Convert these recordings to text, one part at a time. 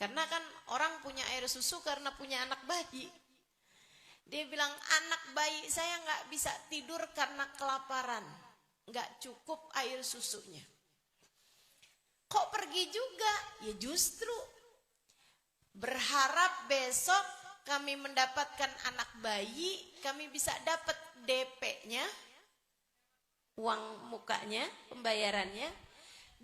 Karena kan orang punya air susu karena punya anak bayi. Dia bilang, anak bayi saya nggak bisa tidur karena kelaparan, nggak cukup air susunya. Kok pergi juga? Ya justru berharap besok kami mendapatkan anak bayi, kami bisa dapat DP-nya, uang mukanya, pembayarannya.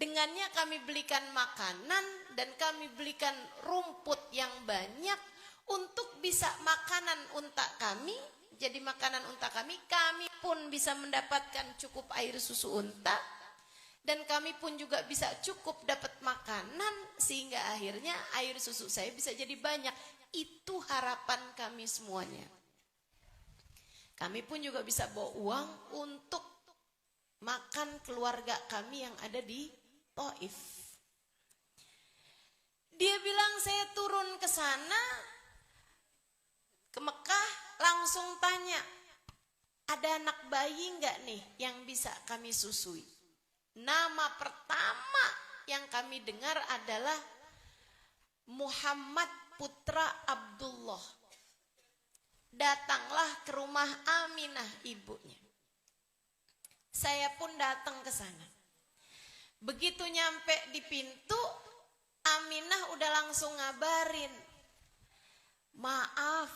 Dengannya kami belikan makanan dan kami belikan rumput yang banyak untuk bisa makanan unta kami. Jadi makanan unta kami pun bisa mendapatkan cukup air susu unta. Dan kami pun juga bisa cukup dapat makanan sehingga akhirnya air susu saya bisa jadi banyak. Itu harapan kami semuanya. Kami pun juga bisa bawa uang untuk makan keluarga kami yang ada di Taif. Dia bilang saya turun ke sana, ke Mekah, langsung tanya, ada anak bayi nggak nih yang bisa kami susui? Nama pertama yang kami dengar adalah Muhammad putra Abdullah. Datanglah ke rumah Aminah ibunya. Saya pun datang ke sana. Begitu nyampe di pintu, Aminah udah langsung ngabarin, maaf,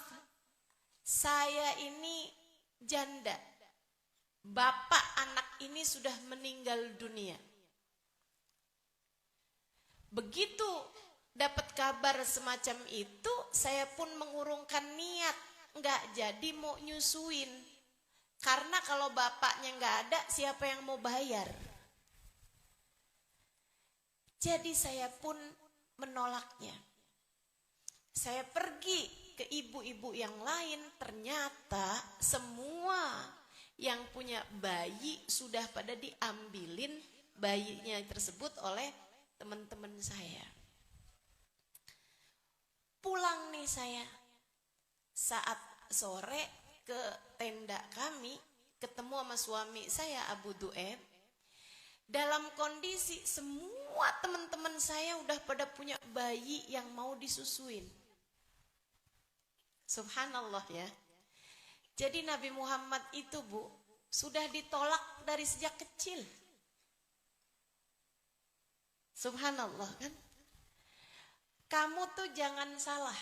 saya ini janda. Bapak anak ini sudah meninggal dunia. Begitu dapat kabar semacam itu, saya pun mengurungkan niat, nggak jadi mau nyusuin. Karena kalau bapaknya nggak ada, siapa yang mau bayar? Jadi saya pun menolaknya. Saya pergi ke ibu-ibu yang lain, ternyata semua yang punya bayi sudah pada diambilin bayinya tersebut oleh teman-teman saya. Pulang nih saya, saat sore ke tenda kami, ketemu sama suami saya Abu Du'eb. Dalam kondisi semua teman-teman saya udah pada punya bayi yang mau disusuin. Subhanallah ya. Jadi Nabi Muhammad itu Bu, sudah ditolak dari sejak kecil. Subhanallah kan. Kamu tuh jangan salah.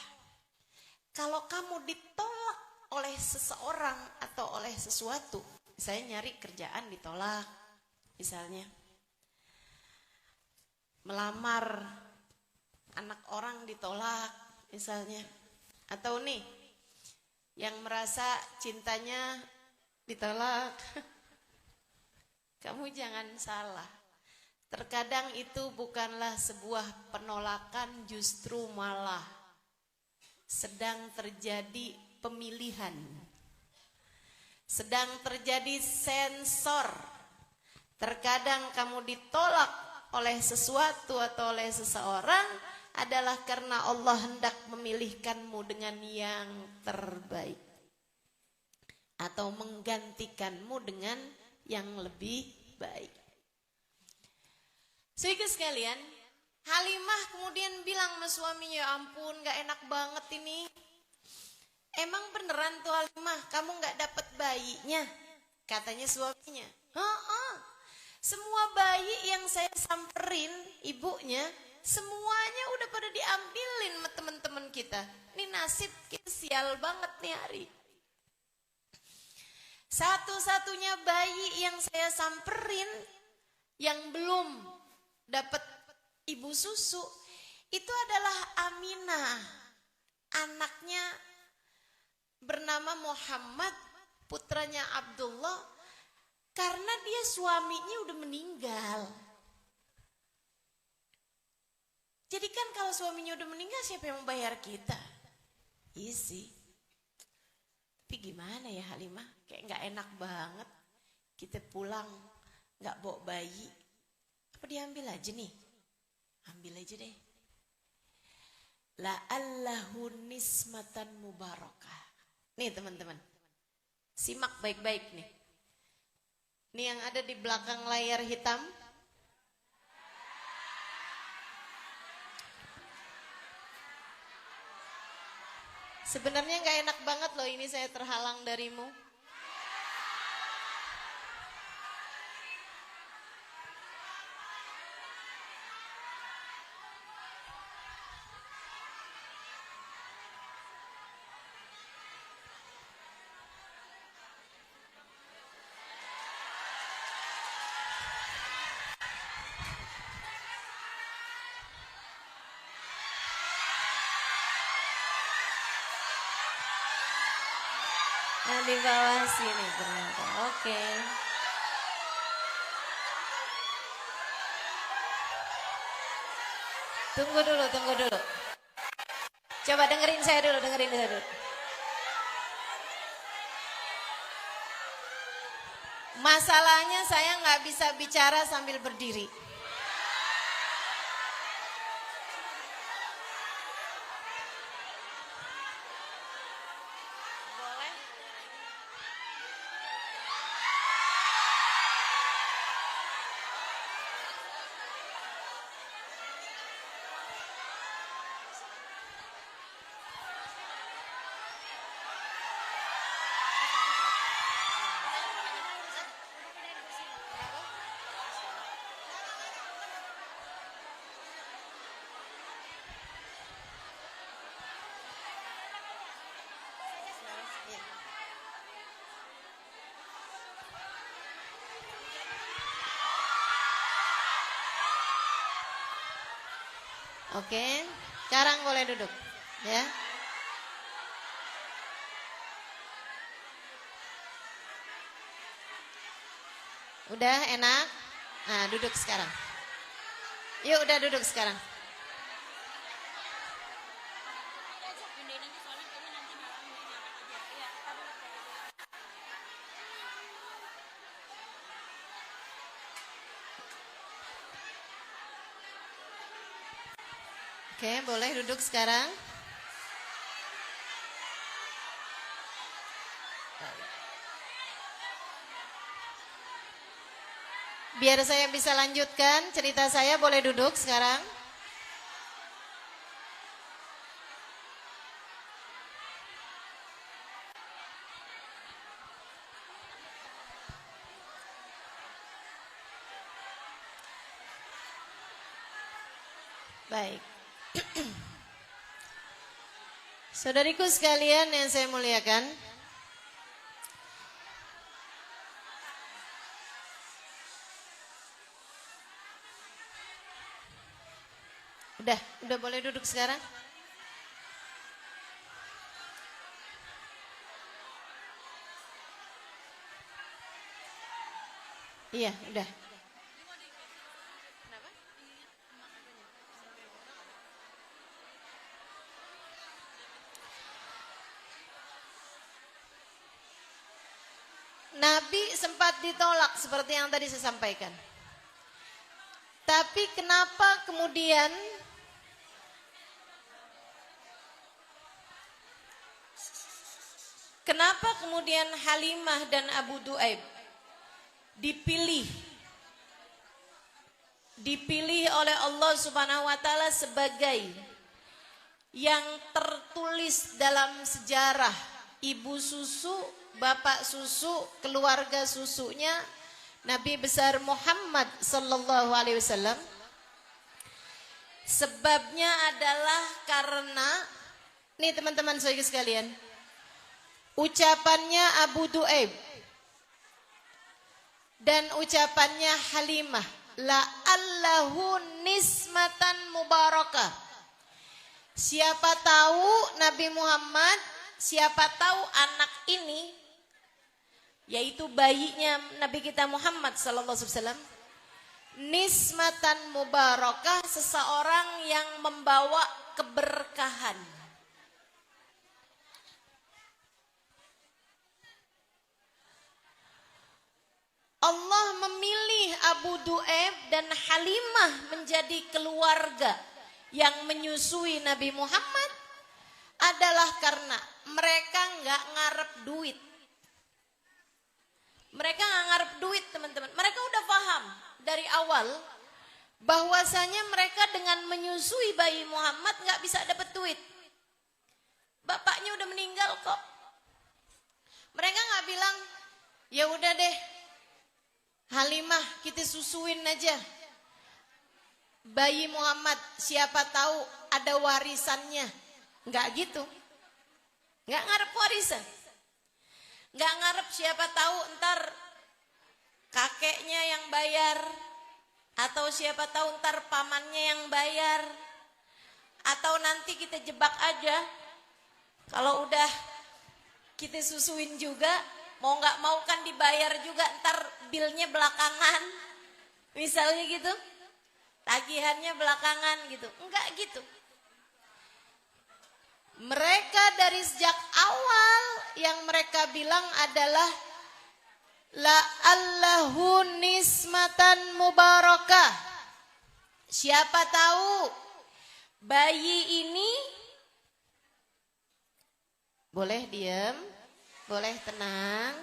Kalau kamu ditolak oleh seseorang atau oleh sesuatu, misalnya nyari kerjaan ditolak, misalnya melamar anak orang ditolak misalnya, atau nih yang merasa cintanya ditolak, kamu jangan salah. Terkadang itu bukanlah sebuah penolakan, justru malah sedang terjadi pemilihan, sedang terjadi sensor. Terkadang kamu ditolak oleh sesuatu atau oleh seseorang adalah karena Allah hendak memilihkanmu dengan yang terbaik atau menggantikanmu dengan yang lebih baik. Sehingga sekalian, Halimah kemudian bilang sama suaminya, ya ampun gak enak banget ini. Emang beneran tuh Halimah, kamu gak dapet bayinya? Katanya suaminya. Semua bayi yang saya samperin ibunya, semuanya udah pada diambilin sama teman-teman kita. Ini nasib kita sial banget nih hari. Satu-satunya bayi yang saya samperin yang belum dapat ibu susu itu adalah Aminah. Anaknya bernama Muhammad, putranya Abdullah, karena dia suaminya udah meninggal. Jadi kan kalau suaminya udah meninggal, siapa yang membayar kita? Iya sih. Tapi gimana ya Halimah, kayak gak enak banget kita pulang gak bawa bayi. Apa diambil aja nih? Ambil aja deh. La'allahu nismatan mubarakah. Nih teman-teman, simak baik-baik nih. Nih yang ada di belakang layar hitam. Sebenarnya nggak enak banget loh ini saya terhalang darimu. Nah, di bawah sini ternyata. Oke. Tunggu dulu. Coba dengerin saya dulu. Masalahnya saya nggak bisa bicara sambil berdiri. Oke, sekarang boleh duduk, ya. Udah enak? Nah, duduk sekarang. Yuk, udah duduk sekarang. Oke, boleh duduk sekarang. Biar saya bisa lanjutkan cerita saya, boleh duduk sekarang. Baik. Saudariku sekalian yang saya muliakan, udah boleh duduk sekarang? Iya, udah. Nabi sempat ditolak seperti yang tadi saya sampaikan. Tapi kenapa kemudian Halimah dan Abu Duaib dipilih oleh Allah Subhanahu wa taala sebagai yang tertulis dalam sejarah ibu susu, bapak susu, keluarga susunya Nabi besar Muhammad sallallahu alaihi wasallam? Sebabnya adalah karena nih teman-teman saudara sekalian, ucapannya Abu Duaib dan ucapannya Halimah, la'allahu nismatan mubarakah. Siapa tahu Nabi Muhammad, siapa tahu anak ini, yaitu bayinya Nabi kita Muhammad sallallahu alaihi wasallam, nismatan mubarakah, seseorang yang membawa keberkahan. Allah memilih Abu Duaib dan Halimah menjadi keluarga yang menyusui Nabi Muhammad adalah karena mereka nggak ngarep duit. Mereka nggak ngarep duit, teman-teman. Mereka udah paham dari awal bahwasanya mereka dengan menyusui bayi Muhammad nggak bisa dapat duit. Bapaknya udah meninggal kok. Mereka nggak bilang, ya udah deh, Halimah kita susuin aja bayi Muhammad, siapa tahu ada warisannya. Nggak gitu. Nggak ngarep warisan. Nggak ngarep siapa tahu ntar kakeknya yang bayar, atau siapa tahu ntar pamannya yang bayar, atau nanti kita jebak aja. Kalau udah kita susuin juga, mau nggak mau kan dibayar juga, ntar bilnya belakangan, misalnya gitu, tagihannya belakangan gitu. Enggak gitu. Mereka dari sejak awal yang mereka bilang adalah la'allahu nismatan mubarakah. Siapa tahu bayi ini, boleh diam, boleh tenang.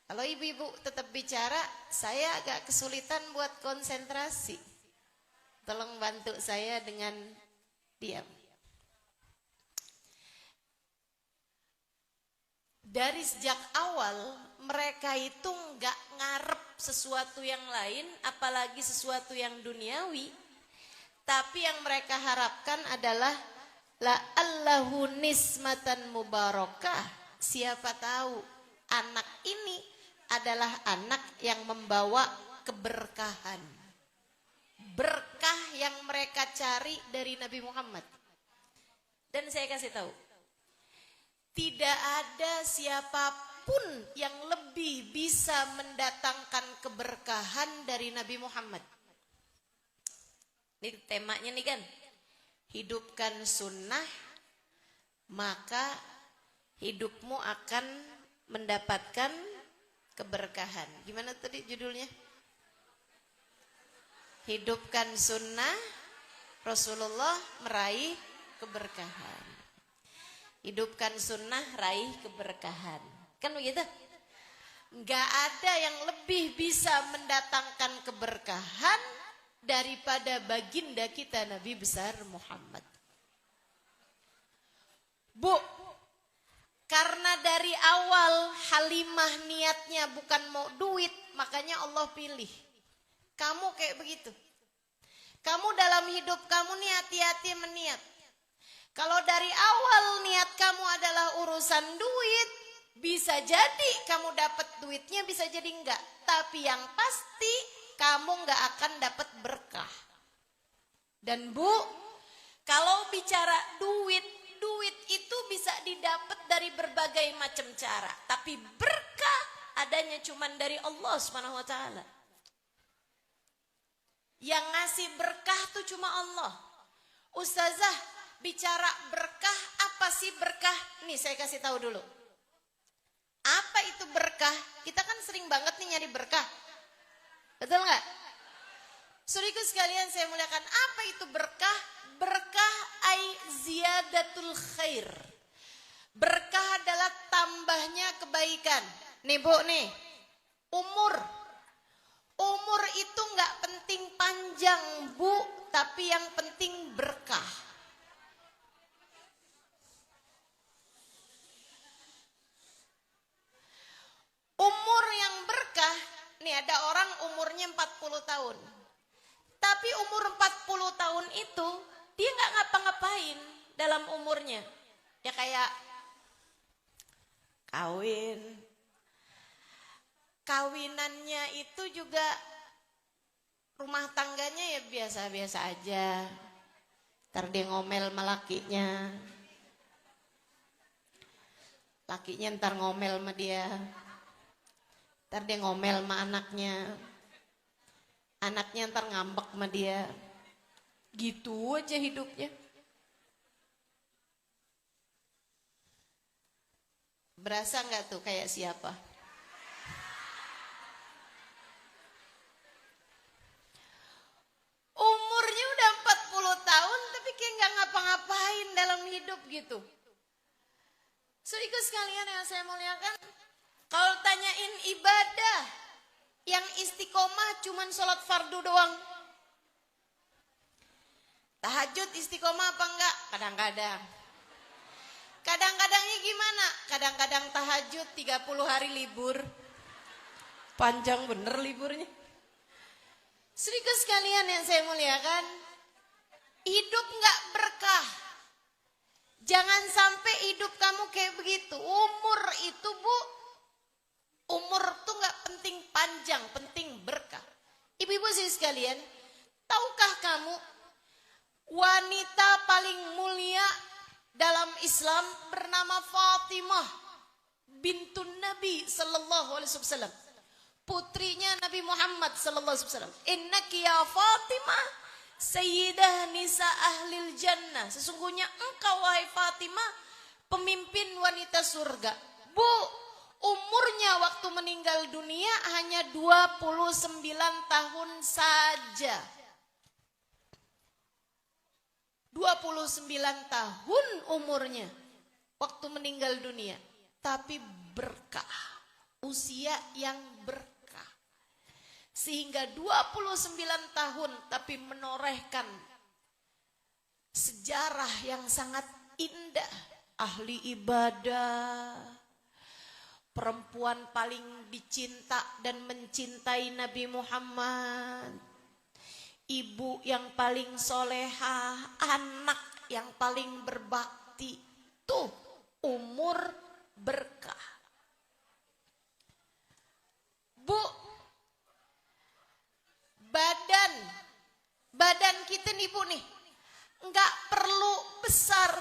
Kalau ibu-ibu tetap bicara, saya agak kesulitan buat konsentrasi. Tolong bantu saya dengan diam. Dari sejak awal mereka itu nggak ngarep sesuatu yang lain, apalagi sesuatu yang duniawi. Tapi yang mereka harapkan adalah la'allahu nismatan mubarakah. Siapa tahu anak ini adalah anak yang membawa keberkahan. Berkah yang mereka cari dari Nabi Muhammad. Dan saya kasih tahu, tidak ada siapapun yang lebih bisa mendatangkan keberkahan dari Nabi Muhammad. Ini temanya nih kan, hidupkan sunnah, maka hidupmu akan mendapatkan keberkahan. Gimana tadi judulnya? Hidupkan sunnah, Rasulullah meraih keberkahan. Hidupkan sunnah, raih keberkahan. Kan begitu? Gak ada yang lebih bisa mendatangkan keberkahan daripada baginda kita Nabi besar Muhammad. Bu, karena dari awal Halimah niatnya bukan mau duit, makanya Allah pilih. Kamu kayak begitu. Kamu dalam hidup kamu nih hati-hati meniat. Kalau dari awal niat kamu adalah urusan duit, bisa jadi kamu dapat duitnya, bisa jadi enggak. Tapi yang pasti kamu enggak akan dapat berkah. Dan Bu, kalau bicara duit, duit itu bisa didapat dari berbagai macam cara. Tapi berkah adanya cuman dari Allah SWT. Yang ngasih berkah tuh cuma Allah. Ustazah, bicara berkah, apa sih berkah? Nih saya kasih tahu dulu. Apa itu berkah? Kita kan sering banget nih nyari berkah. Betul nggak? Saudaraku sekalian saya muliakan, apa itu berkah? Berkah ai ziyadatul khair. Berkah adalah tambahnya kebaikan. Nih Bu nih, umur. Umur itu nggak penting panjang Bu, tapi yang penting berkah. Umur yang berkah, nih ada orang umurnya 40 tahun. Tapi umur 40 tahun itu, dia gak ngapa-ngapain dalam umurnya. Ya kayak kawin. Kawinannya itu juga rumah tangganya ya biasa-biasa aja. Ntar dia ngomel sama lakinya. Lakinya ntar ngomel sama dia. Ntar dia ngomel sama anaknya. Anaknya ntar ngambek sama dia. Gitu aja hidupnya. Berasa gak tuh kayak siapa? Umurnya udah 40 tahun tapi kayak gak ngapa-ngapain dalam hidup gitu. Saudaraku sekalian yang saya muliakan, kalau tanyain ibadah yang istiqomah cuman sholat fardu doang. Tahajud istiqomah apa enggak? Kadang-kadang. Kadang-kadangnya gimana? Kadang-kadang tahajud 30 hari libur. Panjang bener liburnya. Saudara sekalian yang saya muliakan, hidup gak berkah. Jangan sampai hidup kamu kayak begitu. Umur itu Bu, umur tuh gak penting panjang, penting berkah. Ibu-ibu sekalian, tahukah kamu wanita paling mulia dalam Islam bernama Fatimah bintun Nabi sallallahu alaihi wasallam, putrinya Nabi Muhammad sallallahu alaihi wasallam. Innaki ya Fatimah sayyidah nisa ahlil jannah. Sesungguhnya engkau wahai Fatimah pemimpin wanita surga. Bu, umurnya waktu meninggal dunia hanya 29 tahun saja. 29 tahun umurnya waktu meninggal dunia. Tapi berkah. Usia yang berkah. Sehingga 29 tahun tapi menorehkan sejarah yang sangat indah. Ahli ibadah. Perempuan paling dicinta dan mencintai Nabi Muhammad. Ibu yang paling solehah, anak yang paling berbakti. Tuh umur berkah. Bu, badan kita nih Bu nih, nggak perlu besar.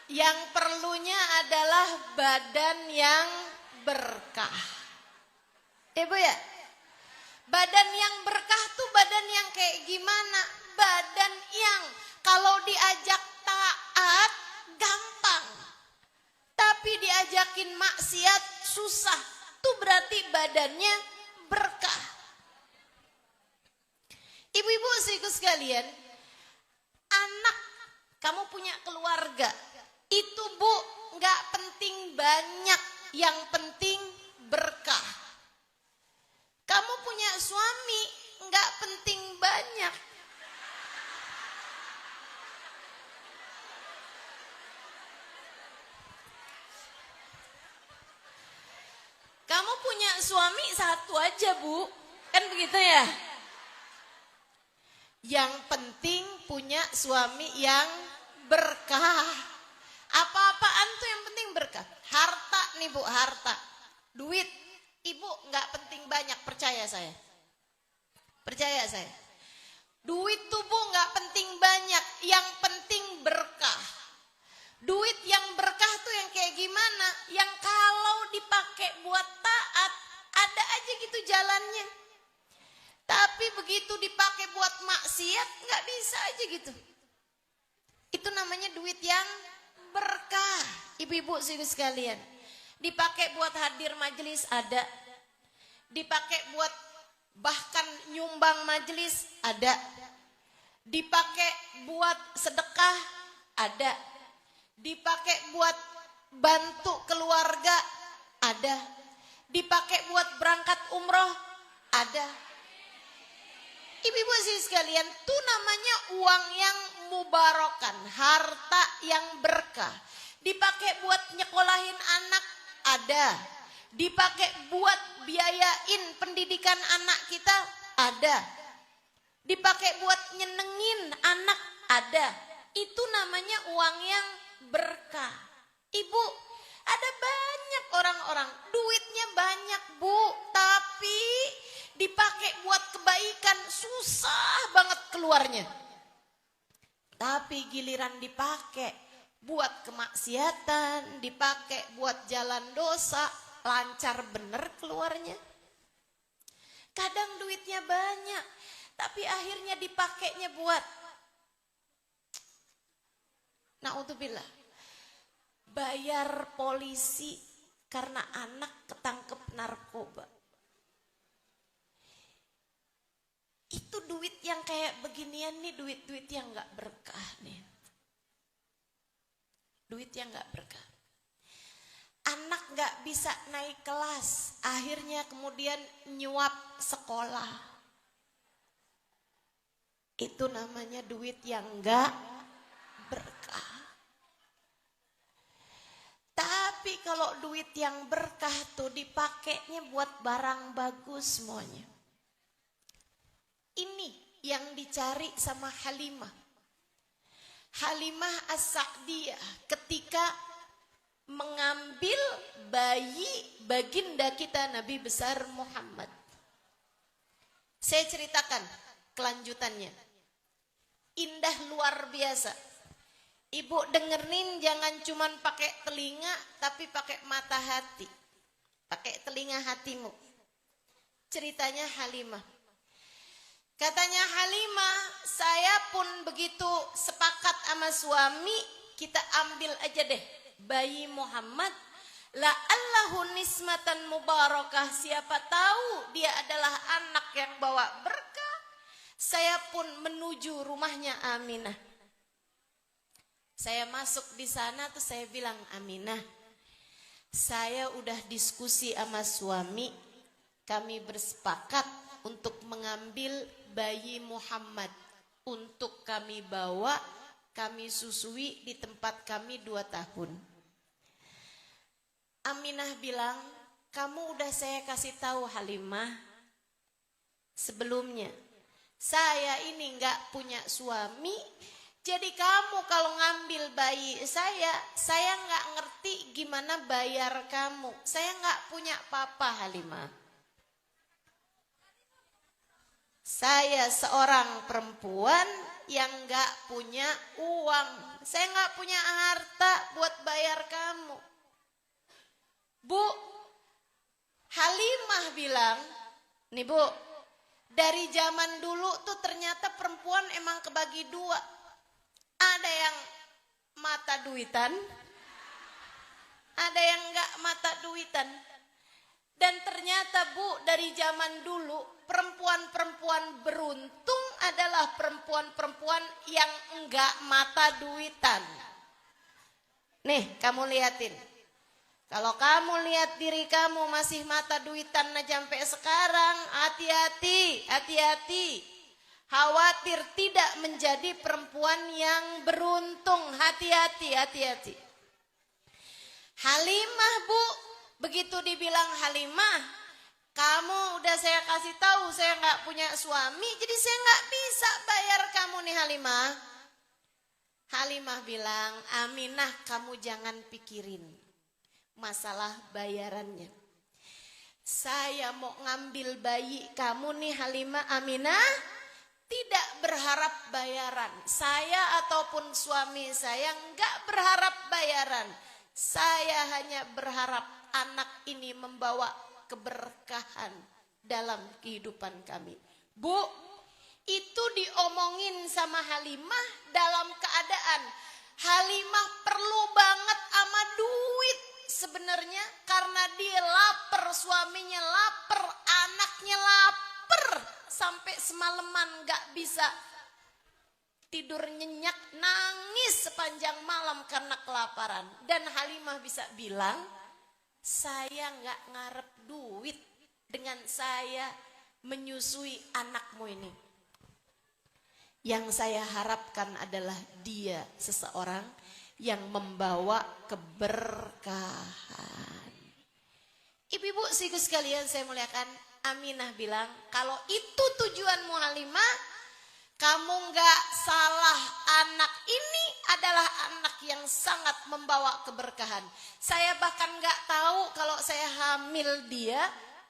Yang perlunya adalah badan yang berkah. Bu ya, badan yang berkah tuh badan yang kayak gimana? Badan yang kalau diajak taat gampang, tapi diajakin maksiat susah. Tuh berarti badannya berkah. Ibu-ibu sekalian, anak kamu punya keluarga. Itu Bu, gak penting banyak, yang penting berkah. Kamu punya suami, gak penting banyak. Kamu punya suami satu aja Bu, kan begitu ya? Yang penting punya suami yang berkah. Apa-apaan tuh yang penting berkah. Harta nih Bu, harta. Duit. Ibu gak penting banyak, percaya saya. Percaya saya. Duit tuh Bu gak penting banyak, yang penting berkah. Duit yang berkah tuh yang kayak gimana? Yang kalau dipakai buat taat, ada aja gitu jalannya. Tapi begitu dipakai buat maksiat, gak bisa aja gitu. Itu namanya duit yang berkah. Ibu-ibu sekalian, dipakai buat hadir majelis ada, dipakai buat bahkan nyumbang majelis ada, dipakai buat sedekah ada, dipakai buat bantu keluarga ada, dipakai buat berangkat umroh ada. Ibu-ibu sekalian, itu namanya uang yang mubarokan, harta yang berkah. Dipakai buat nyekolahin anak ada, dipakai buat biayain pendidikan anak kita ada, dipakai buat nyenengin anak ada. Itu namanya uang yang berkah. Ibu, ada banyak orang-orang duitnya banyak Bu, tapi dipakai buat kebaikan susah banget keluarnya. Tapi giliran dipakai buat kemaksiatan, dipakai buat jalan dosa, lancar bener keluarnya. Kadang duitnya banyak, tapi akhirnya dipakainya buat naudzubillah, bayar polisi karena anak ketangkep narkoba. Itu duit yang kayak beginian nih, duit-duit yang gak berkah nih. Duit yang gak berkah. Anak gak bisa naik kelas, akhirnya kemudian nyuap sekolah. Itu namanya duit yang enggak berkah. Tapi kalau duit yang berkah tuh dipakainya buat barang bagus semuanya. Ini yang dicari sama Halimah. Halimah As-Sa'diyah ketika mengambil bayi baginda kita Nabi besar Muhammad. Saya ceritakan kelanjutannya. Indah luar biasa. Ibu dengerin jangan cuman pakai telinga tapi pakai mata hati. Pakai telinga hatimu. Ceritanya Halimah. Katanya Halimah, saya pun begitu sepakat sama suami, kita ambil aja deh bayi Muhammad. La'allahu nismatan mubarakah, siapa tahu dia adalah anak yang bawa berkah. Saya pun menuju rumahnya Aminah. Saya masuk di sana tuh saya bilang, Aminah, saya udah diskusi sama suami, kami bersepakat untuk mengambil bayi Muhammad untuk kami bawa, kami susui di tempat kami 2 tahun. Aminah bilang, kamu udah saya kasih tahu Halimah sebelumnya. Saya ini nggak punya suami, jadi kamu kalau ngambil bayi saya nggak ngerti gimana bayar kamu. Saya nggak punya papa Halimah. Saya seorang perempuan yang nggak punya uang. Saya nggak punya harta buat bayar kamu. Bu, Halimah bilang, nih Bu, dari zaman dulu tuh ternyata perempuan emang kebagi 2. Ada yang mata duitan, ada yang nggak mata duitan. Dan ternyata Bu, dari zaman dulu perempuan-perempuan beruntung adalah perempuan-perempuan yang enggak mata duitan. Nih, kamu liatin. Kalau kamu lihat diri kamu masih mata duitan sampai sekarang, hati-hati, hati-hati. Khawatir tidak menjadi perempuan yang beruntung, hati-hati, hati-hati. Halimah Bu, begitu dibilang Halimah, kamu udah saya kasih tahu saya nggak punya suami, jadi saya nggak bisa bayar kamu nih Halimah. Halimah bilang, Aminah kamu jangan pikirin masalah bayarannya. Saya mau ngambil bayi kamu nih Halimah, Aminah tidak berharap bayaran. Saya ataupun suami saya nggak berharap bayaran. Saya hanya berharap anak ini membawa keberkahan dalam kehidupan kami. Bu, itu diomongin sama Halimah dalam keadaan Halimah perlu banget sama duit sebenarnya, karena dia lapar, suaminya lapar, anaknya lapar, sampai semalaman gak bisa tidur nyenyak, nangis sepanjang malam karena kelaparan. Dan Halimah bisa bilang, saya gak ngarep duit dengan saya menyusui anakmu ini. Yang saya harapkan adalah dia seseorang yang membawa keberkahan. Ibu-ibu siku sekalian saya muliakan, Aminah bilang, kalau itu tujuanmu Halimah, kamu gak salah, anak ini adalah anak yang sangat membawa keberkahan. Saya bahkan gak tahu kalau saya hamil dia,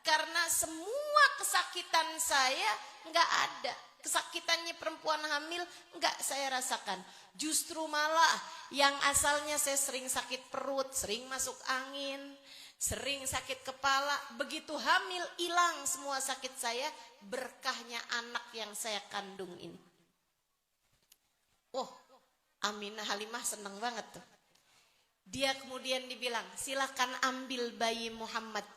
karena semua kesakitan saya gak ada. Kesakitannya perempuan hamil enggak saya rasakan. Justru malah yang asalnya saya sering sakit perut, sering masuk angin, sering sakit kepala, begitu hamil hilang semua sakit saya, berkahnya anak yang saya kandung ini. Oh, Aminah Halimah senang banget tuh. Dia kemudian dibilang, silakan ambil bayi Muhammad.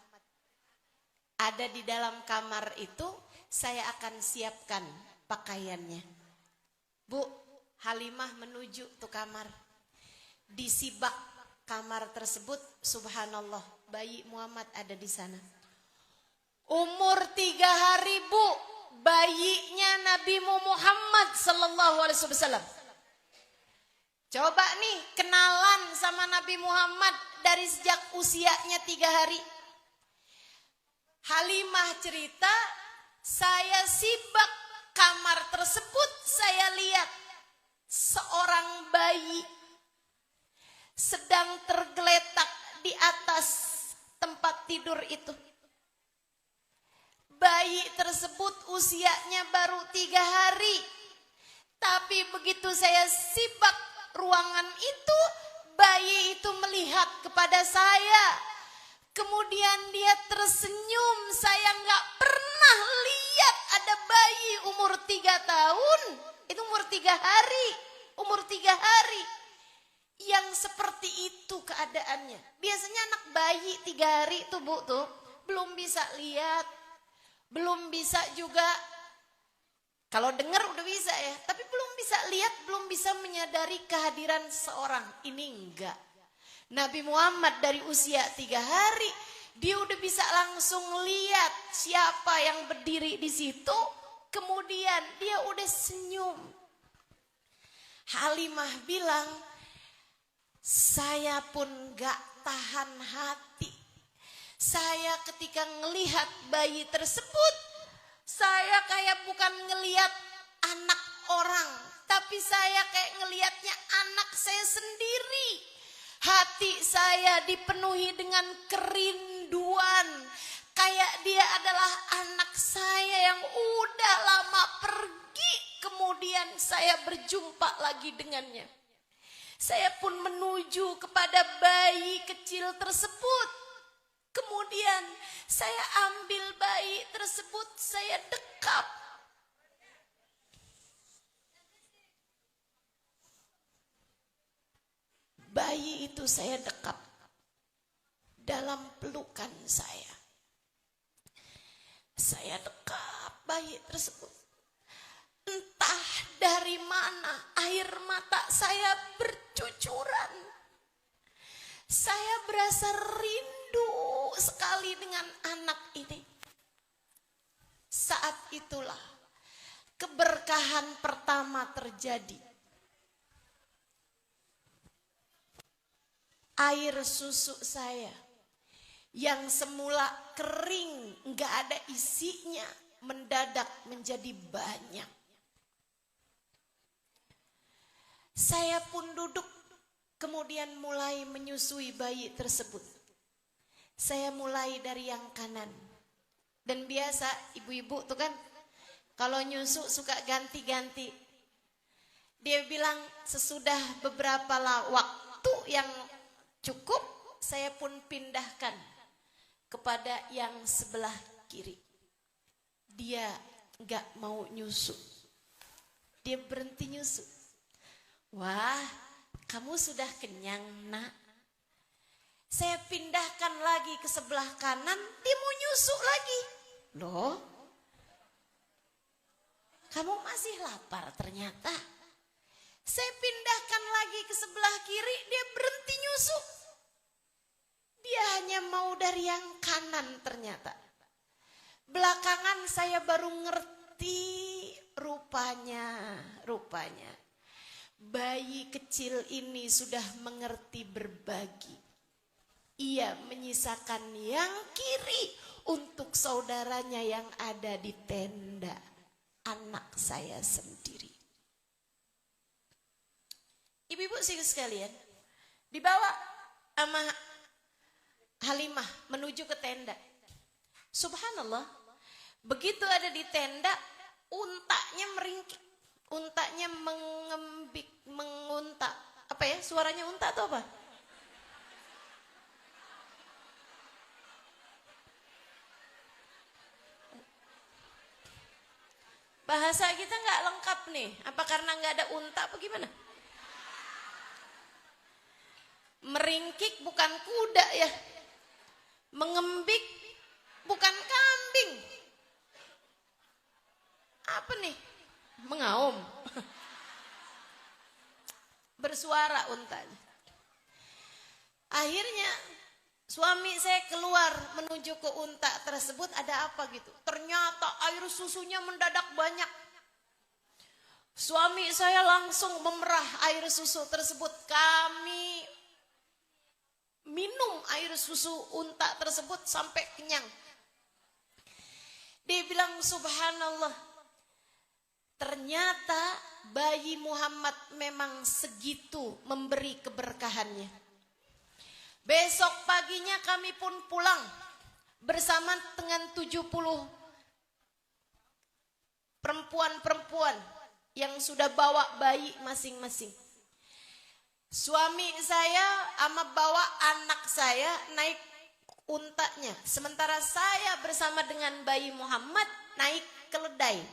Ada di dalam kamar itu, saya akan siapkan pakaiannya. Bu, Halimah menuju tuh kamar. Disibak kamar tersebut, subhanallah, bayi Muhammad ada di sana. Umur 3 hari Bu, bayinya Nabi Muhammad sallallahu alaihi wasallam. Coba nih kenalan sama Nabi Muhammad dari sejak usianya 3 hari. Halimah cerita, saya sibak kamar tersebut, saya lihat seorang bayi sedang tergeletak di atas tempat tidur itu. Bayi tersebut usianya baru 3 hari. Tapi begitu saya sibak ruangan itu, bayi itu melihat kepada saya. Kemudian dia tersenyum. Saya nggak pernah lihat ada bayi umur 3 tahun. Itu umur 3 hari. Umur 3 hari. Yang seperti itu keadaannya. Biasanya anak bayi 3 hari tuh Bu tuh belum bisa lihat. Belum bisa juga. Kalau dengar udah bisa ya. Tapi belum bisa lihat. Belum bisa menyadari kehadiran seorang. Ini enggak. Nabi Muhammad dari usia 3 hari, dia udah bisa langsung lihat siapa yang berdiri di situ. Kemudian dia udah senyum. Halimah bilang, saya pun gak tahan hati. Saya ketika ngelihat bayi tersebut, saya kayak bukan ngelihat anak orang, tapi saya kayak ngelihatnya anak saya sendiri. Hati saya dipenuhi dengan kerinduan. Kayak dia adalah anak saya yang udah lama pergi. Kemudian saya berjumpa lagi dengannya. Saya pun menuju kepada bayi kecil tersebut. Kemudian saya ambil bayi tersebut, saya dekap. Bayi itu saya dekap dalam pelukan saya. Saya dekap bayi tersebut. Entah dari mana air mata saya bercucuran. Saya berasa rindu sekali dengan anak ini. Saat itulah keberkahan pertama terjadi. Air susu saya yang semula kering, nggak ada isinya, mendadak menjadi banyak. Saya pun duduk, kemudian mulai menyusui bayi tersebut. Saya mulai dari yang kanan. Dan biasa ibu-ibu tuh kan, kalau nyusu suka ganti-ganti. Dia bilang sesudah beberapa waktu yang cukup, saya pun pindahkan kepada yang sebelah kiri. Dia gak mau nyusu. Dia berhenti nyusu. Wah, kamu sudah kenyang, Nak. Saya pindahkan lagi ke sebelah kanan, dia mau nyusu lagi. Loh, kamu masih lapar ternyata. Saya pindahkan lagi ke sebelah kiri, dia berhenti nyusu. Dia hanya mau dari yang kanan ternyata. Belakangan saya baru ngerti rupanya. Bayi kecil ini sudah mengerti berbagi. Ia menyisakan yang kiri untuk saudaranya yang ada di tenda. Anak saya sendiri. Ibu-ibu sekalian, dibawa sama Halimah menuju ke tenda. Subhanallah, begitu ada di tenda, untanya meringkik, untanya mengembik, mengunta. Apa ya, suaranya unta atau apa? Bahasa kita nggak lengkap nih, apa karena nggak ada unta apa gimana? Meringkik bukan kuda ya. Mengembik bukan kambing. Apa nih? Mengaum. Bersuara untanya. Akhirnya Suami saya keluar menuju ke unta tersebut, ada apa gitu. Ternyata air susunya mendadak banyak. Suami saya langsung memerah air susu tersebut. Kami minum air susu unta tersebut sampai kenyang. Dia bilang, subhanallah, ternyata bayi Muhammad memang segitu memberi keberkahannya. Besok paginya kami pun pulang bersama dengan 70 perempuan-perempuan yang sudah bawa bayi masing-masing. Suami saya sama bawa anak saya naik untanya. Sementara saya bersama dengan bayi Muhammad naik keledai.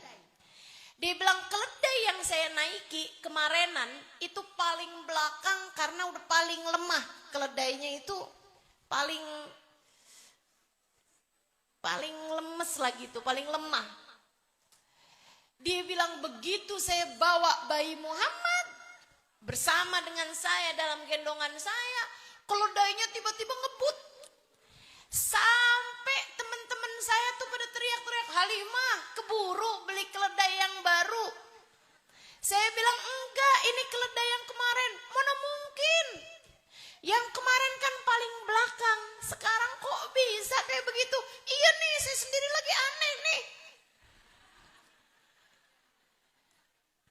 Dia bilang keledai yang saya naiki kemarinan itu paling belakang karena udah paling lemah. Keledainya itu paling lemes lagi tuh, paling lemah. Dia bilang begitu saya bawa bayi Muhammad bersama dengan saya dalam gendongan saya, keledainya tiba-tiba ngebut. Sampai teman-teman saya tuh pada teriak-teriak, Halimah keburu beli keledai yang baru. Saya bilang enggak, ini keledai yang kemarin. Mana mungkin? Yang kemarin kan paling belakang. Sekarang kok bisa kayak begitu? Iya nih, saya sendiri lagi aneh nih.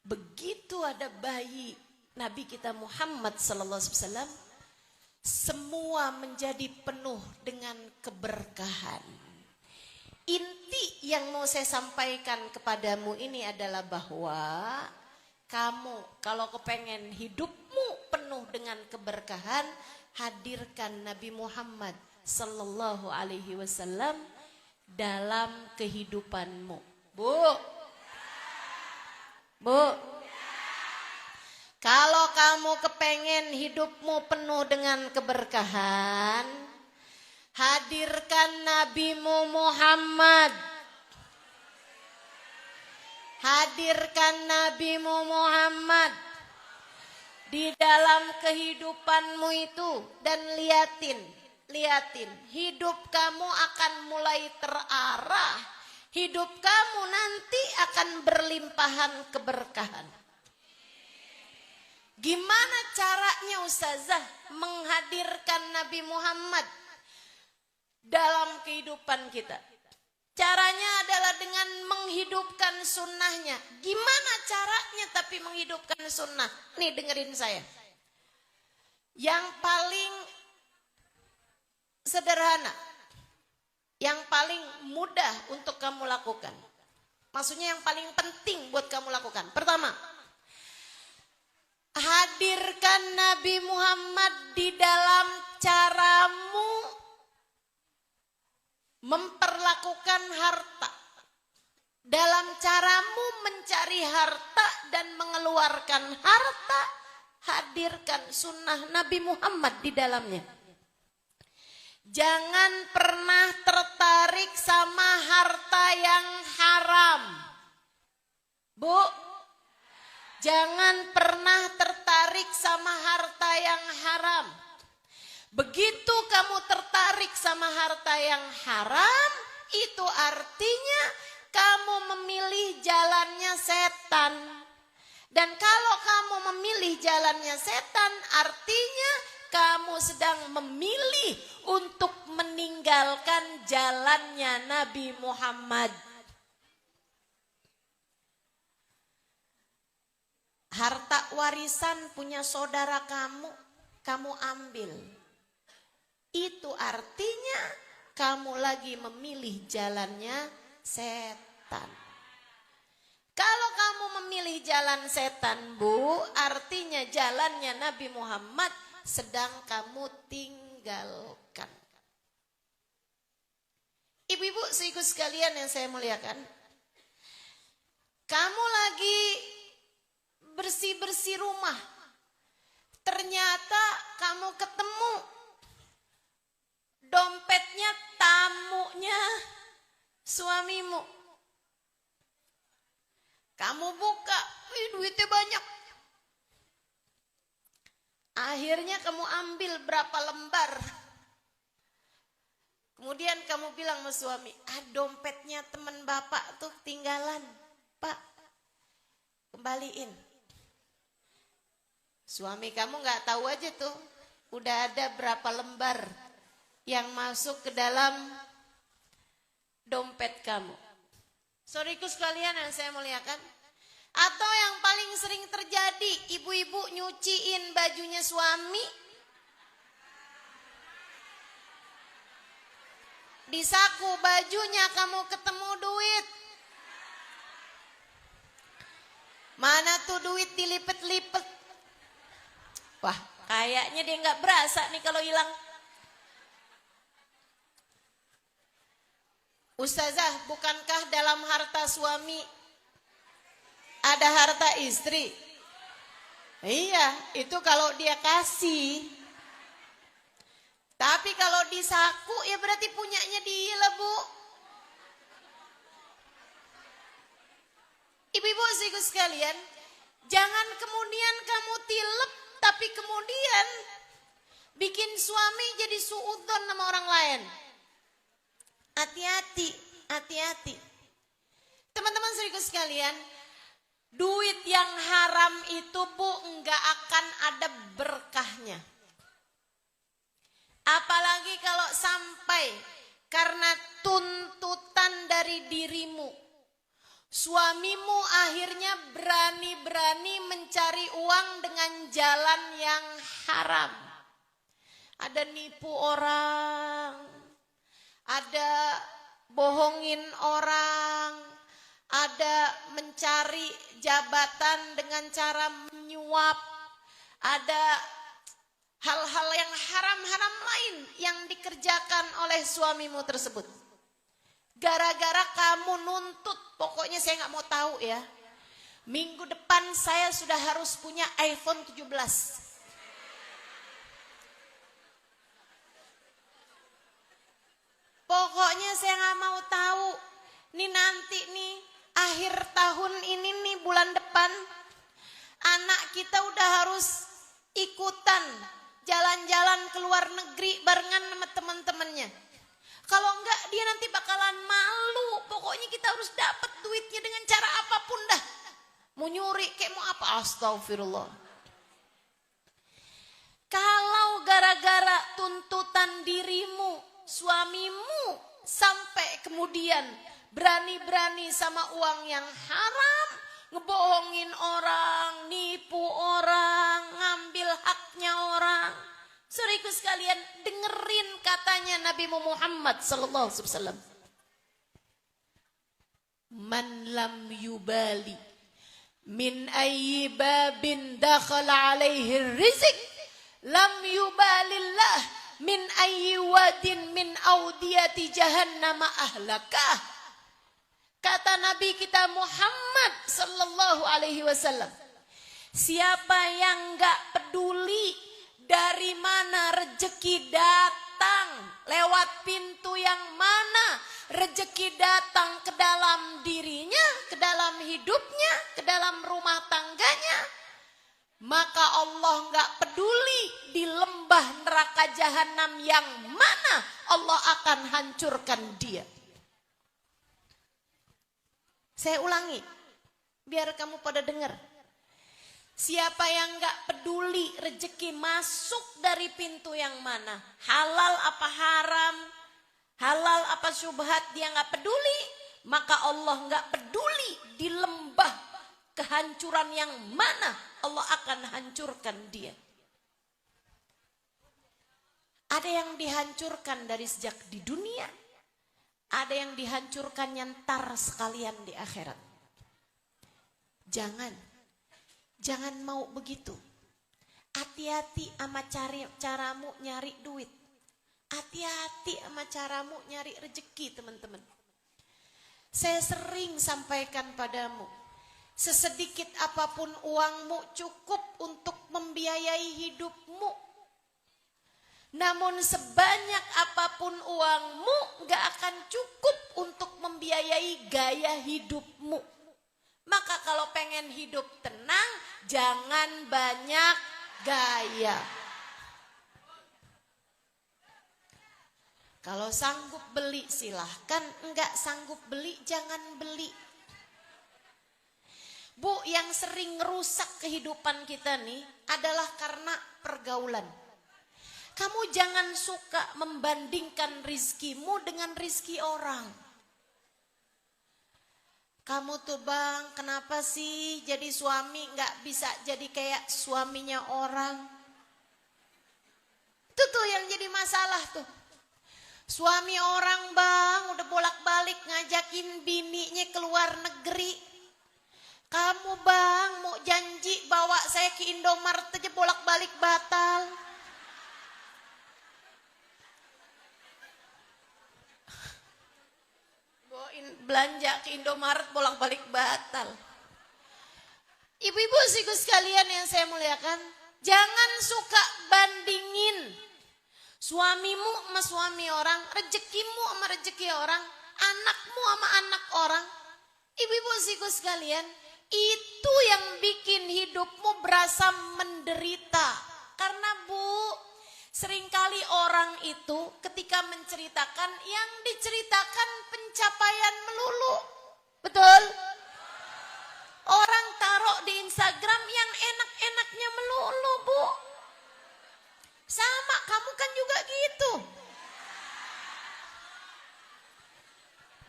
Begitu ada bayi Nabi kita Muhammad sallallahu alaihi wasallam, semua menjadi penuh dengan keberkahan. Inti yang mau saya sampaikan kepadamu ini adalah bahwa kamu kalau kepengen hidupmu penuh dengan keberkahan, hadirkan Nabi Muhammad sallallahu alaihi wasallam dalam kehidupanmu. Bu, kalau kamu kepengen hidupmu penuh dengan keberkahan, hadirkan Nabimu Muhammad. Hadirkan Nabimu Muhammad di dalam kehidupanmu itu dan liatin, hidup kamu akan mulai terarah. Hidup kamu nanti akan berlimpahan keberkahan. Gimana caranya Ustazah menghadirkan Nabi Muhammad dalam kehidupan kita? Caranya adalah dengan menghidupkan sunnahnya. Gimana caranya tapi menghidupkan sunnah? Nih dengerin saya. Yang paling sederhana, yang paling mudah untuk kamu lakukan. Maksudnya yang paling penting buat kamu lakukan. Pertama, hadirkan Nabi Muhammad di dalam caramu memperlakukan harta. Dalam caramu mencari harta dan mengeluarkan harta, hadirkan sunnah Nabi Muhammad di dalamnya. Jangan pernah tertarik sama harta yang haram. Bu, jangan pernah tertarik sama harta yang haram. Begitu kamu tertarik sama harta yang haram, itu artinya kamu memilih jalannya setan. Dan kalau kamu memilih jalannya setan, artinya kamu sedang memilih untuk meninggalkan jalannya Nabi Muhammad. Harta warisan punya saudara kamu ambil. Itu artinya kamu lagi memilih jalannya setan. Kalau kamu memilih jalan setan, Bu, artinya jalannya Nabi Muhammad sedang kamu tinggalkan. Ibu-ibu sekaligus sekalian yang saya muliakan, kamu lagi bersih-bersih rumah, ternyata kamu ketemu dompetnya tamunya suamimu. Kamu buka, duitnya banyak. Akhirnya kamu ambil berapa lembar. Kemudian kamu bilang sama suami, dompetnya teman bapak tuh ketinggalan. Pak, kembaliin. Suami kamu gak tahu aja tuh, udah ada berapa lembar yang masuk ke dalam dompet kamu. Saudaraku sekalian yang saya muliakan. Atau yang paling sering terjadi, ibu-ibu nyuciin bajunya suami, di saku bajunya kamu ketemu duit. Mana tuh duit dilipet-lipet. Wah, kayaknya dia nggak berasa nih kalau hilang. Ustazah, bukankah dalam harta suami ada harta istri? Iya, itu kalau dia kasih. Tapi kalau di saku ya berarti punyanya dia lah, Bu. Ibu-ibu saudaraku sekalian, jangan kemudian kamu tilep tapi kemudian bikin suami jadi suudzon sama orang lain. Hati-hati, hati-hati. Teman-teman saudaraku sekalian, duit yang haram itu, Bu, enggak akan ada berkahnya. Apalagi kalau sampai karena tuntutan dari dirimu, suamimu akhirnya berani-berani mencari uang dengan jalan yang haram. Ada nipu orang, ada bohongin orang, ada mencari jabatan dengan cara menyuap, ada hal-hal yang haram-haram lain yang dikerjakan oleh suamimu tersebut. Gara-gara kamu nuntut, pokoknya saya nggak mau tahu ya. Minggu depan saya sudah harus punya iPhone 17. Pokoknya saya nggak mau tahu. Nih nanti nih akhir tahun ini nih bulan depan anak kita udah harus ikutan jalan-jalan ke luar negeri barengan sama teman-temannya. Kalau enggak dia nanti bakalan malu. Pokoknya kita harus dapat duitnya dengan cara apapun dah. Mau nyuri kayak mau apa, astagfirullah. Kalau gara-gara tuntutan dirimu, suamimu sampai kemudian berani-berani sama uang yang haram, ngebohongin orang, nipu orang, ngambil haknya orang. Saudaraku sekalian, dengerin katanya Nabi Muhammad sallallahu alaihi wasallam. Man lam yubali min ayyi babin dakhala alaihi rizq lam yubalillah min ayyi wadin min audiyati jahannam ahlakah. Kata Nabi kita Muhammad sallallahu alaihi wasallam, siapa yang enggak peduli dari mana rezeki datang, lewat pintu yang mana rezeki datang ke dalam dirinya, ke dalam hidupnya, ke dalam rumah tangganya, maka Allah enggak peduli di lembah neraka jahanam yang mana Allah akan hancurkan dia. Saya ulangi, biar kamu pada dengar. Siapa yang gak peduli rezeki masuk dari pintu yang mana, halal apa haram, halal apa syubhat, dia gak peduli, maka Allah gak peduli di lembah kehancuran yang mana Allah akan hancurkan dia. Ada yang dihancurkan dari sejak di dunia, ada yang dihancurkan nyantar sekalian di akhirat. Jangan mau begitu. Hati-hati sama caramu nyari duit. Hati-hati sama caramu nyari rezeki, teman-teman. Saya sering sampaikan padamu, sesedikit apapun uangmu cukup untuk membiayai hidupmu. Namun sebanyak apapun uangmu gak akan cukup untuk membiayai gaya hidupmu. Maka kalau pengen hidup tenang, jangan banyak gaya. Kalau sanggup beli silahkan, enggak sanggup beli jangan beli. Bu, yang sering rusak kehidupan kita nih adalah karena pergaulan. Kamu jangan suka membandingkan rizkimu dengan rizki orang. Kamu tuh bang, kenapa sih jadi suami nggak bisa jadi kayak suaminya orang? Itu tuh yang jadi masalah tuh. Suami orang bang udah bolak-balik ngajakin bininya keluar negeri. Kamu bang mau janji bawa saya ke Indomaret aja bolak-balik batal. Bawain belanja ke Indomaret bolak-balik batal. Ibu-ibu sikus sekalian yang saya muliakan, jangan suka bandingin suamimu sama suami orang, rezekimu sama rezeki orang, anakmu sama anak orang. Ibu-ibu sikus sekalian, itu yang bikin hidupmu berasa menderita. Karena Bu, seringkali orang itu ketika menceritakan, yang diceritakan pencapaian melulu. Betul? Orang taruh di Instagram yang enak-enaknya melulu, Bu. Sama, kamu kan juga gitu.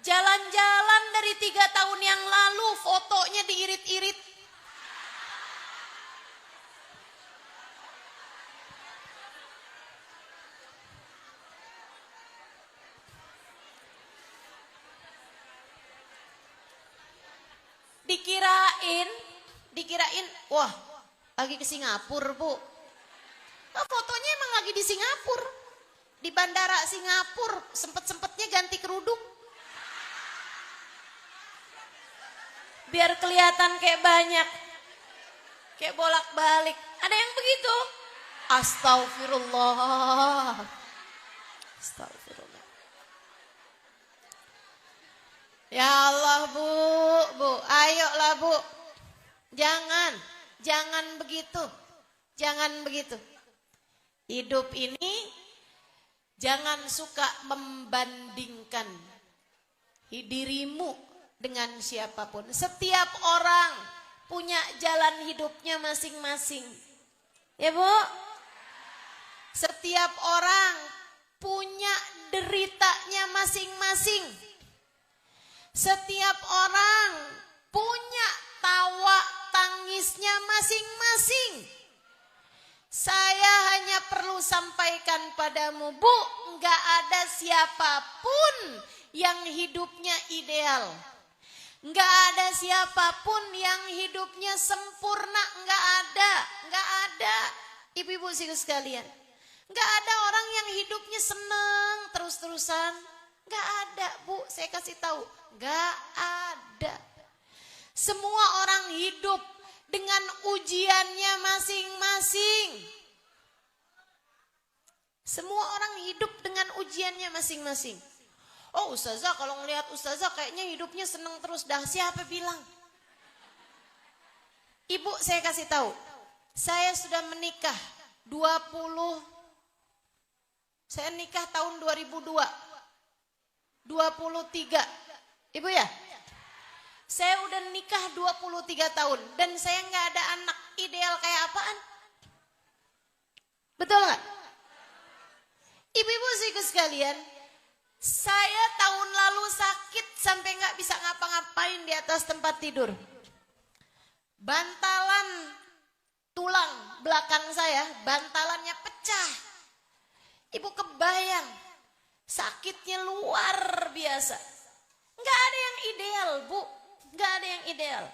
Jalan-jalan dari 3 tahun yang lalu, fotonya diirit-irit. Dikirain, wah, lagi ke Singapura, Bu. Nah, fotonya emang lagi di Singapura. Di bandara Singapura, sempet-sempetnya ganti kerudung. Biar kelihatan kayak banyak. Kayak bolak-balik. Ada yang begitu? Astagfirullah. Astagfirullah. Ya Allah, Bu. Ayolah, Bu. Jangan begitu. Jangan begitu. Hidup ini jangan suka membandingkan dirimu dengan siapapun. Setiap orang punya jalan hidupnya masing-masing. Ya Bu? Setiap orang punya deritanya masing-masing. Setiap orang punya tawa tangisnya masing-masing. Saya hanya perlu sampaikan padamu, Bu, enggak ada siapapun yang hidupnya ideal. Enggak ada siapapun yang hidupnya sempurna, enggak ada. Ibu-ibu sekalian, enggak ada orang yang hidupnya senang terus-terusan. Enggak ada, Bu, saya kasih tahu, enggak ada. Semua orang hidup dengan ujiannya masing-masing. Semua orang hidup dengan ujiannya masing-masing. Oh ustazah, kalau ngelihat ustazah kayaknya hidupnya seneng terus. Dah siapa bilang? Ibu saya kasih tahu. Saya sudah menikah saya nikah tahun 2002. 23. Ibu ya? Saya udah nikah 23 tahun dan saya nggak ada anak. Ideal kayak apaan? Betul nggak? Ibu-ibu sekalian, saya tahun lalu sakit sampai nggak bisa ngapa-ngapain di atas tempat tidur. Bantalan tulang belakang saya, bantalannya pecah. Ibu kebayang, sakitnya luar biasa. Nggak ada yang ideal, Bu. Nggak ada yang ideal.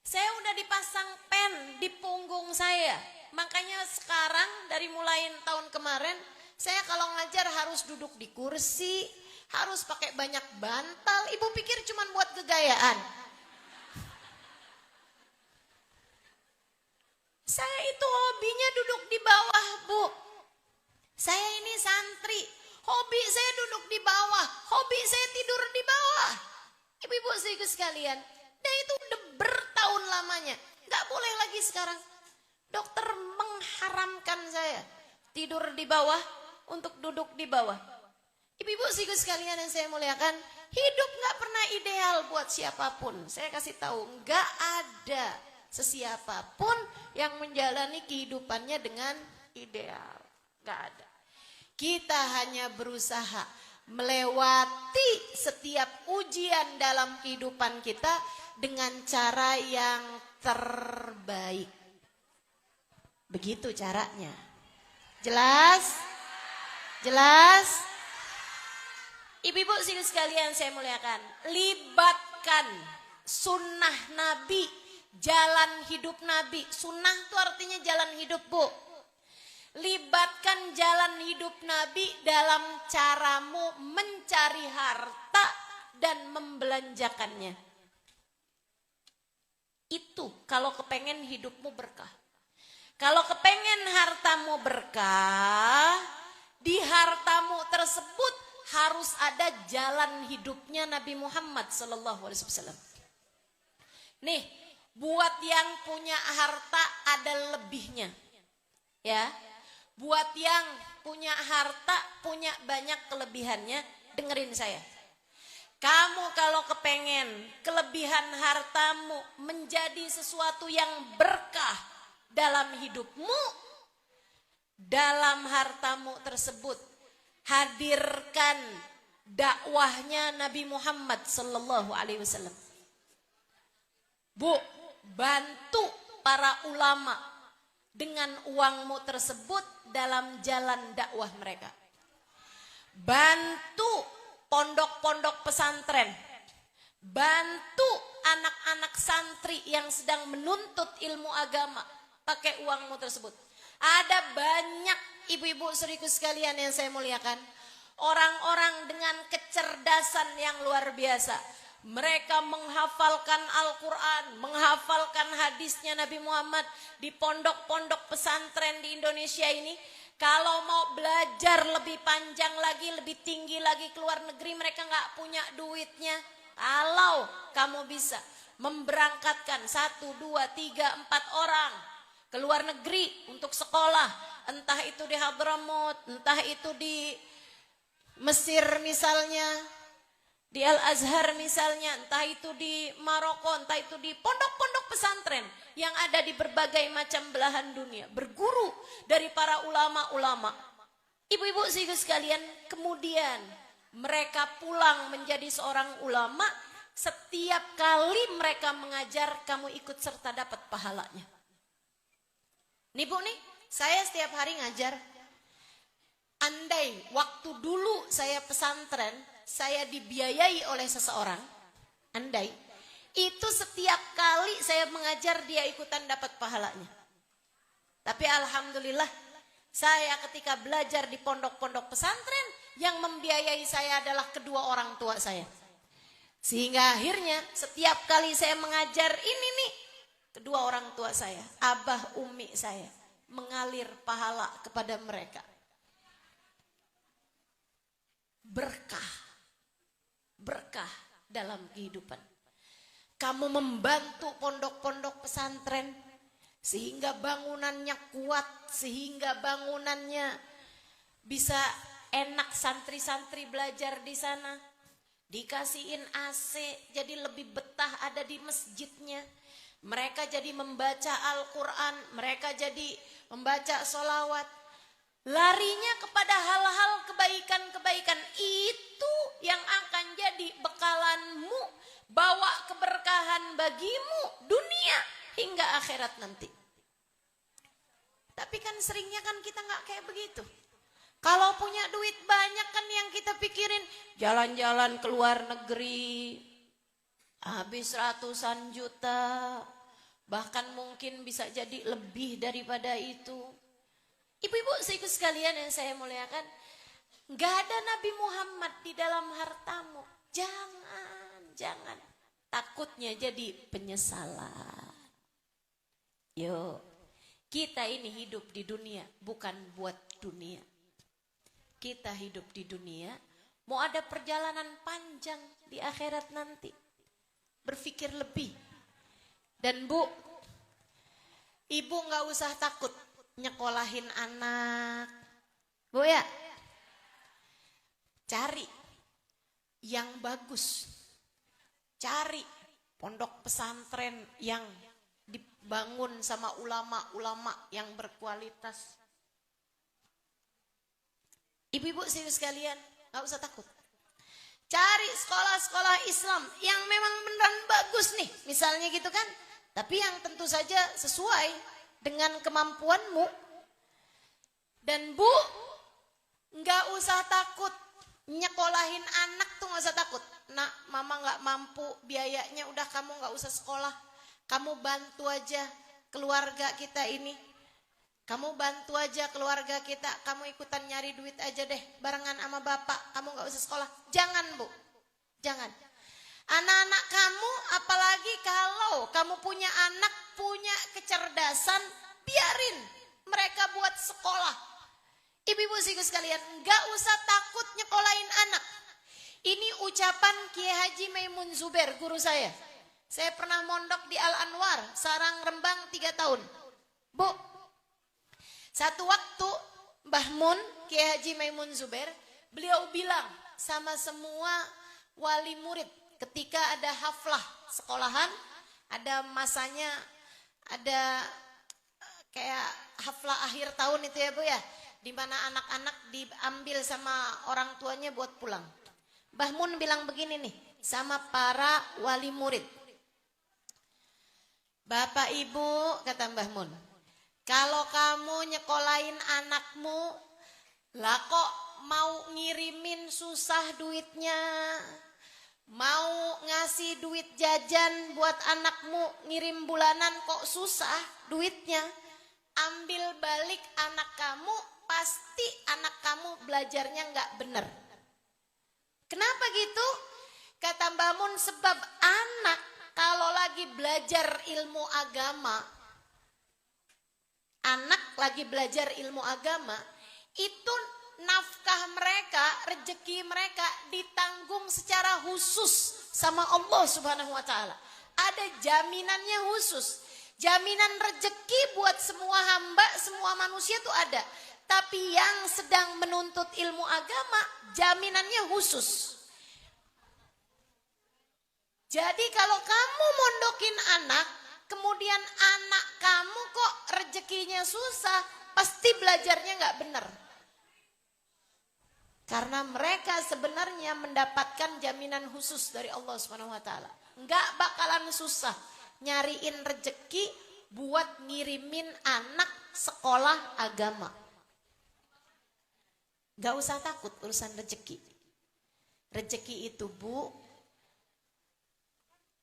Saya udah dipasang pen di punggung saya. Makanya sekarang dari mulai tahun kemarin, saya kalau ngajar harus duduk di kursi, harus pakai banyak bantal. Ibu pikir cuma buat kegayaan. Saya itu hobinya duduk di bawah, Bu. Saya ini santri. Hobi saya duduk di bawah. Hobi saya tidur di bawah. Ibu-ibu sekalian, dan itu udah bertahun lamanya. Gak boleh lagi sekarang. Dokter mengharamkan saya tidur di bawah untuk duduk di bawah. Ibu-ibu siku sekalian yang saya muliakan, hidup gak pernah ideal buat siapapun. Saya kasih tahu, gak ada sesiapapun yang menjalani kehidupannya dengan ideal. Gak ada. Kita hanya berusaha melewati setiap ujian dalam kehidupan kita dengan cara yang terbaik. Begitu caranya. Jelas? Jelas? Ibu-ibu sini sekalian saya muliakan. Libatkan sunnah Nabi, jalan hidup Nabi. Sunnah itu artinya jalan hidup, Bu. Libatkan jalan hidup Nabi dalam caramu mencari harta dan membelanjakannya. Itu kalau kepengen hidupmu berkah. Kalau kepengen hartamu berkah, di hartamu tersebut harus ada jalan hidupnya Nabi Muhammad SAW. Nih, buat yang punya harta ada lebihnya. Ya, buat yang punya harta, punya banyak kelebihannya, dengerin saya. Kamu kalau kepengen kelebihan hartamu menjadi sesuatu yang berkah dalam hidupmu, dalam hartamu tersebut hadirkan dakwahnya Nabi Muhammad sallallahu alaihi wasallam. Bu, bantu para ulama dengan uangmu tersebut dalam jalan dakwah mereka. Bantu pondok-pondok pesantren. Bantu anak-anak santri yang sedang menuntut ilmu agama pakai uangmu tersebut. Ada banyak ibu-ibu saudariku sekalian yang saya muliakan, orang-orang dengan kecerdasan yang luar biasa. Mereka menghafalkan Al-Quran, menghafalkan hadisnya Nabi Muhammad di pondok-pondok pesantren di Indonesia ini. Kalau mau belajar lebih panjang lagi, lebih tinggi lagi ke luar negeri, mereka nggak punya duitnya. Kalau kamu bisa memberangkatkan 1, 2, 3, 4 orang ke luar negeri untuk sekolah, entah itu di Hadramaut, entah itu di Mesir misalnya, di Al-Azhar misalnya, entah itu di Maroko, entah itu di pondok-pondok pesantren yang ada di berbagai macam belahan dunia, berguru dari para ulama-ulama. Ibu-ibu sekalian, kemudian mereka pulang menjadi seorang ulama. Setiap kali mereka mengajar, kamu ikut serta dapat pahalanya. Nih Bu nih, saya setiap hari ngajar. Andai waktu dulu saya pesantren, saya dibiayai oleh seseorang, andai itu setiap kali saya mengajar dia ikutan dapat pahalanya. Tapi alhamdulillah, saya ketika belajar di pondok-pondok pesantren, yang membiayai saya adalah kedua orang tua saya. Sehingga akhirnya setiap kali saya mengajar ini nih, kedua orang tua saya, abah umi saya, mengalir pahala kepada mereka. Berkah. Berkah dalam kehidupan. Kamu membantu pondok-pondok pesantren sehingga bangunannya kuat, sehingga bangunannya bisa enak, santri-santri belajar di sana. Dikasihin AC, jadi lebih betah ada di masjidnya. Mereka jadi membaca Al-Quran, mereka jadi membaca sholawat. Larinya kepada hal-hal kebaikan-kebaikan itu yang akan jadi bekalanmu, bawa keberkahan bagimu dunia hingga akhirat nanti. Tapi kan seringnya kan kita nggak kayak begitu. Kalau punya duit banyak kan yang kita pikirin jalan-jalan ke luar negeri, habis ratusan juta, bahkan mungkin bisa jadi lebih daripada itu. Ibu-ibu seiku sekalian yang saya muliakan, gak ada Nabi Muhammad di dalam hartamu. Jangan. Takutnya jadi penyesalan. Yuk, kita ini hidup di dunia bukan buat dunia. Kita hidup di dunia, mau ada perjalanan panjang di akhirat nanti. Berpikir lebih. Dan Bu, ibu gak usah takut nyekolahin anak. Bu ya, cari yang bagus. Cari pondok pesantren yang dibangun sama ulama-ulama yang berkualitas. Ibu-ibu serius sekalian, gak usah takut. Cari sekolah-sekolah Islam yang memang beneran bagus nih, misalnya gitu kan. Tapi yang tentu saja sesuai dengan kemampuanmu. Dan Bu, gak usah takut nyekolahin anak tuh, gak usah takut. Nak, mama gak mampu biayanya, udah kamu gak usah sekolah. Kamu bantu aja keluarga kita ini. Kamu bantu aja keluarga kita, kamu ikutan nyari duit aja deh, barengan sama bapak, kamu gak usah sekolah. Jangan Bu, jangan. Anak-anak kamu, apalagi kalau kamu punya anak, punya kecerdasan, biarin mereka buat sekolah. Ibu-ibu sekalian, gak usah takut nyekolahin anak. Ini ucapan Kiai Haji Maimun Zubair, guru saya. Saya pernah mondok di Al-Anwar, Sarang Rembang 3 tahun. Bu, satu waktu Mbah Mun, Kiai Haji Maimun Zubair, beliau bilang sama semua wali murid ketika ada haflah sekolahan, ada masanya, ada kayak haflah akhir tahun itu ya Bu ya, di mana anak-anak diambil sama orang tuanya buat pulang. Mbah Mun bilang begini nih sama para wali murid. Bapak Ibu, kata Mbah Mun, kalau kamu nyekolahin anakmu, lah kok mau ngirimin susah duitnya, mau ngasih duit jajan buat anakmu, ngirim bulanan kok susah duitnya, ambil balik anak kamu, pasti anak kamu belajarnya nggak bener. Kenapa gitu? Kata Mbah Mun, sebab anak kalau lagi belajar ilmu agama, anak lagi belajar ilmu agama, itu nafkah mereka, rezeki mereka ditanggung secara khusus sama Allah Subhanahu wa taala. Ada jaminannya khusus. Jaminan rezeki buat semua hamba, semua manusia itu ada. Tapi yang sedang menuntut ilmu agama, jaminannya khusus. Jadi kalau kamu mondokin anak, kemudian anak kamu kok rezekinya susah, pasti belajarnya nggak benar. Karena mereka sebenarnya mendapatkan jaminan khusus dari Allah Subhanahu wa taala. Nggak bakalan susah nyariin rezeki buat ngirimin anak sekolah agama. Nggak usah takut urusan rezeki. Rezeki itu Bu,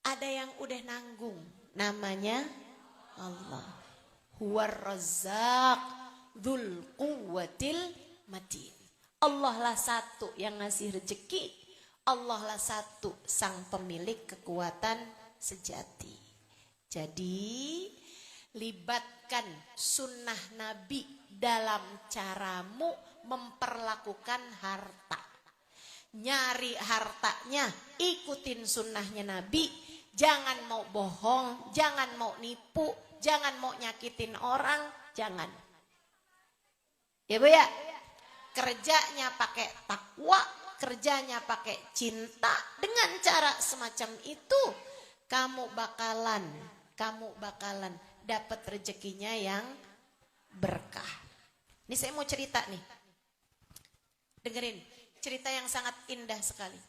ada yang udah nanggung. Namanya Allah. Huwar Razzaq dzul quwwatil matin. Allah lah satu yang ngasih rezeki. Allah lah satu sang pemilik kekuatan sejati. Jadi libatkan sunnah Nabi dalam caramu memperlakukan harta. Nyari hartanya, ikutin sunnahnya Nabi. Jangan mau bohong, jangan mau nipu, jangan mau nyakitin orang, jangan. Ya Bu ya, kerjanya pakai takwa, kerjanya pakai cinta. Dengan cara semacam itu, kamu bakalan dapat rezekinya yang berkah. Ini saya mau cerita nih. Dengerin, cerita yang sangat indah sekali.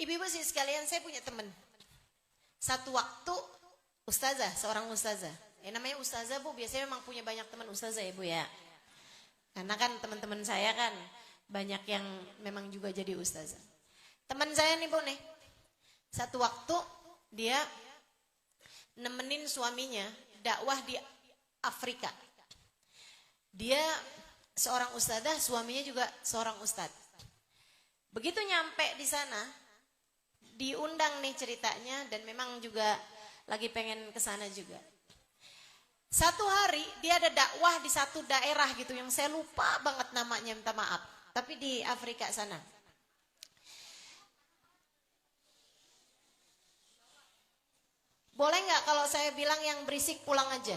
Ibu-ibu sih sekalian, saya punya teman. Satu waktu ustazah, seorang ustazah. Namanya ustazah Bu, biasanya memang punya banyak teman ustazah ya Bu ya. Karena kan teman-teman saya kan banyak yang memang juga jadi ustazah. Teman saya nih Bu nih, satu waktu dia nemenin suaminya dakwah di Afrika. Dia seorang ustazah, suaminya juga seorang ustaz. Begitu nyampe di sana, diundang nih ceritanya, dan memang juga lagi pengen ke sana juga. Satu hari dia ada dakwah di satu daerah gitu yang saya lupa banget namanya, minta maaf. Tapi di Afrika sana. Boleh nggak kalau saya bilang yang berisik pulang aja?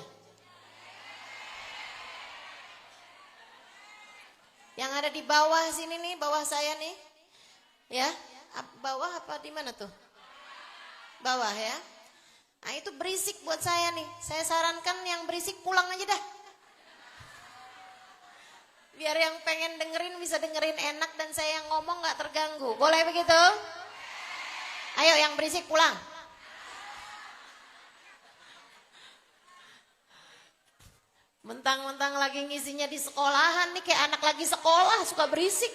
Yang ada ada di bawah sini nih, bawah saya nih. Ya, bawah apa di mana tuh? Bawah ya. Nah itu berisik buat saya nih. Saya sarankan yang berisik pulang aja dah. Biar yang pengen dengerin bisa dengerin enak dan saya yang ngomong gak terganggu. Boleh begitu? Ayo yang berisik pulang. Mentang-mentang lagi ngisinya di sekolahan nih, kayak anak lagi sekolah suka berisik.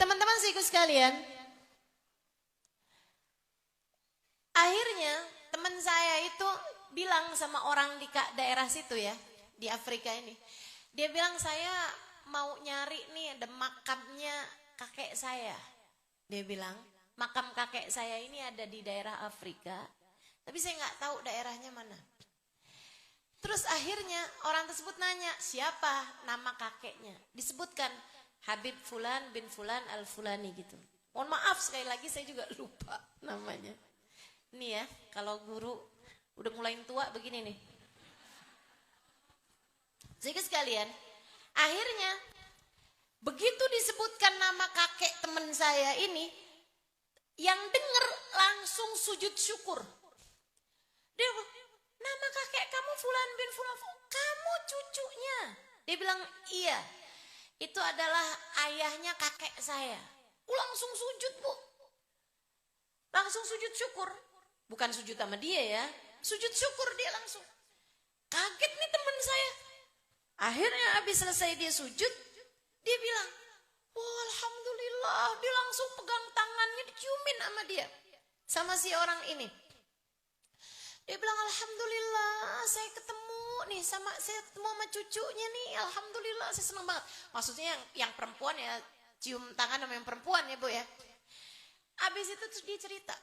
Teman-teman seiku sekalian, akhirnya teman saya itu bilang sama orang di daerah situ ya, di Afrika ini. Dia bilang, saya mau nyari nih ada makamnya kakek saya. Dia bilang, makam kakek saya ini ada di daerah Afrika, tapi saya nggak tahu daerahnya mana. Terus akhirnya orang tersebut nanya, siapa nama kakeknya? Disebutkan, Habib Fulan bin Fulan al-Fulani gitu. Mohon maaf sekali lagi saya juga lupa namanya. Ini ya, kalau guru udah mulai tua begini nih. Jadi sekalian, akhirnya begitu disebutkan nama kakek teman saya ini, yang dengar langsung sujud syukur. Dia bilang, nama kakek kamu Fulan bin Fulan, kamu cucunya. Dia bilang, iya, itu adalah ayahnya kakek saya. Langsung sujud bu, langsung sujud syukur. Bukan sujud sama dia ya, sujud syukur dia langsung. Kaget nih teman saya. Akhirnya habis selesai dia sujud, dia bilang, oh, alhamdulillah. Dia langsung pegang tangannya, diciumin sama dia, sama si orang ini. Dia bilang, alhamdulillah saya ketemu nih sama cucunya nih, alhamdulillah saya senang banget. Maksudnya yang perempuan ya, cium tangan sama yang perempuan ya bu ya. Habis itu terus dia cerita,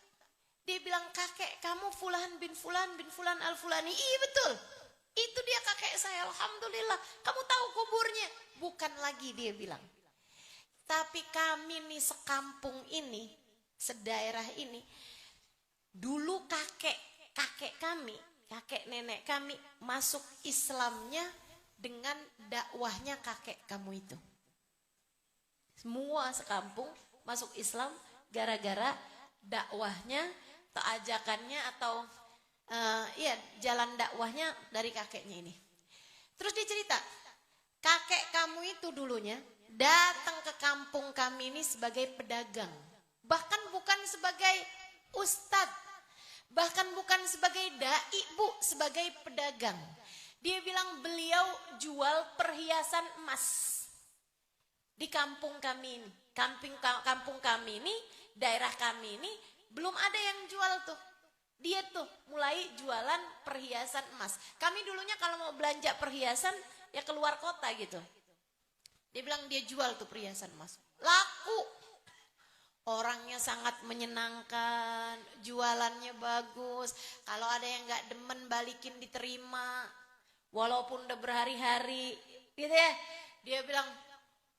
dia bilang, kakek kamu Fulan bin Fulan al-Fulani. Iya betul, itu dia kakek saya, alhamdulillah. Kamu tahu kuburnya? Bukan lagi, dia bilang. Tapi kami nih sekampung ini, sedaerah ini, dulu kakek kami, kakek nenek kami masuk Islamnya dengan dakwahnya kakek kamu itu. Semua sekampung masuk Islam gara-gara dakwahnya atau ajakannya atau jalan dakwahnya dari kakeknya ini. Terus dia cerita, kakek kamu itu dulunya datang ke kampung kami ini sebagai pedagang. Bahkan bukan sebagai ustadz, bahkan bukan sebagai dai bu, sebagai pedagang. Dia bilang beliau jual perhiasan emas di kampung kami ini. Kampung kami ini, daerah kami ini belum ada yang jual tuh. Dia tuh mulai jualan perhiasan emas. Kami dulunya kalau mau belanja perhiasan ya keluar kota gitu. Dia bilang dia jual tuh perhiasan emas. Laku. Orangnya sangat menyenangkan, jualannya bagus. Kalau ada yang gak demen balikin diterima. Walaupun udah berhari-hari. Gitu ya. Dia bilang,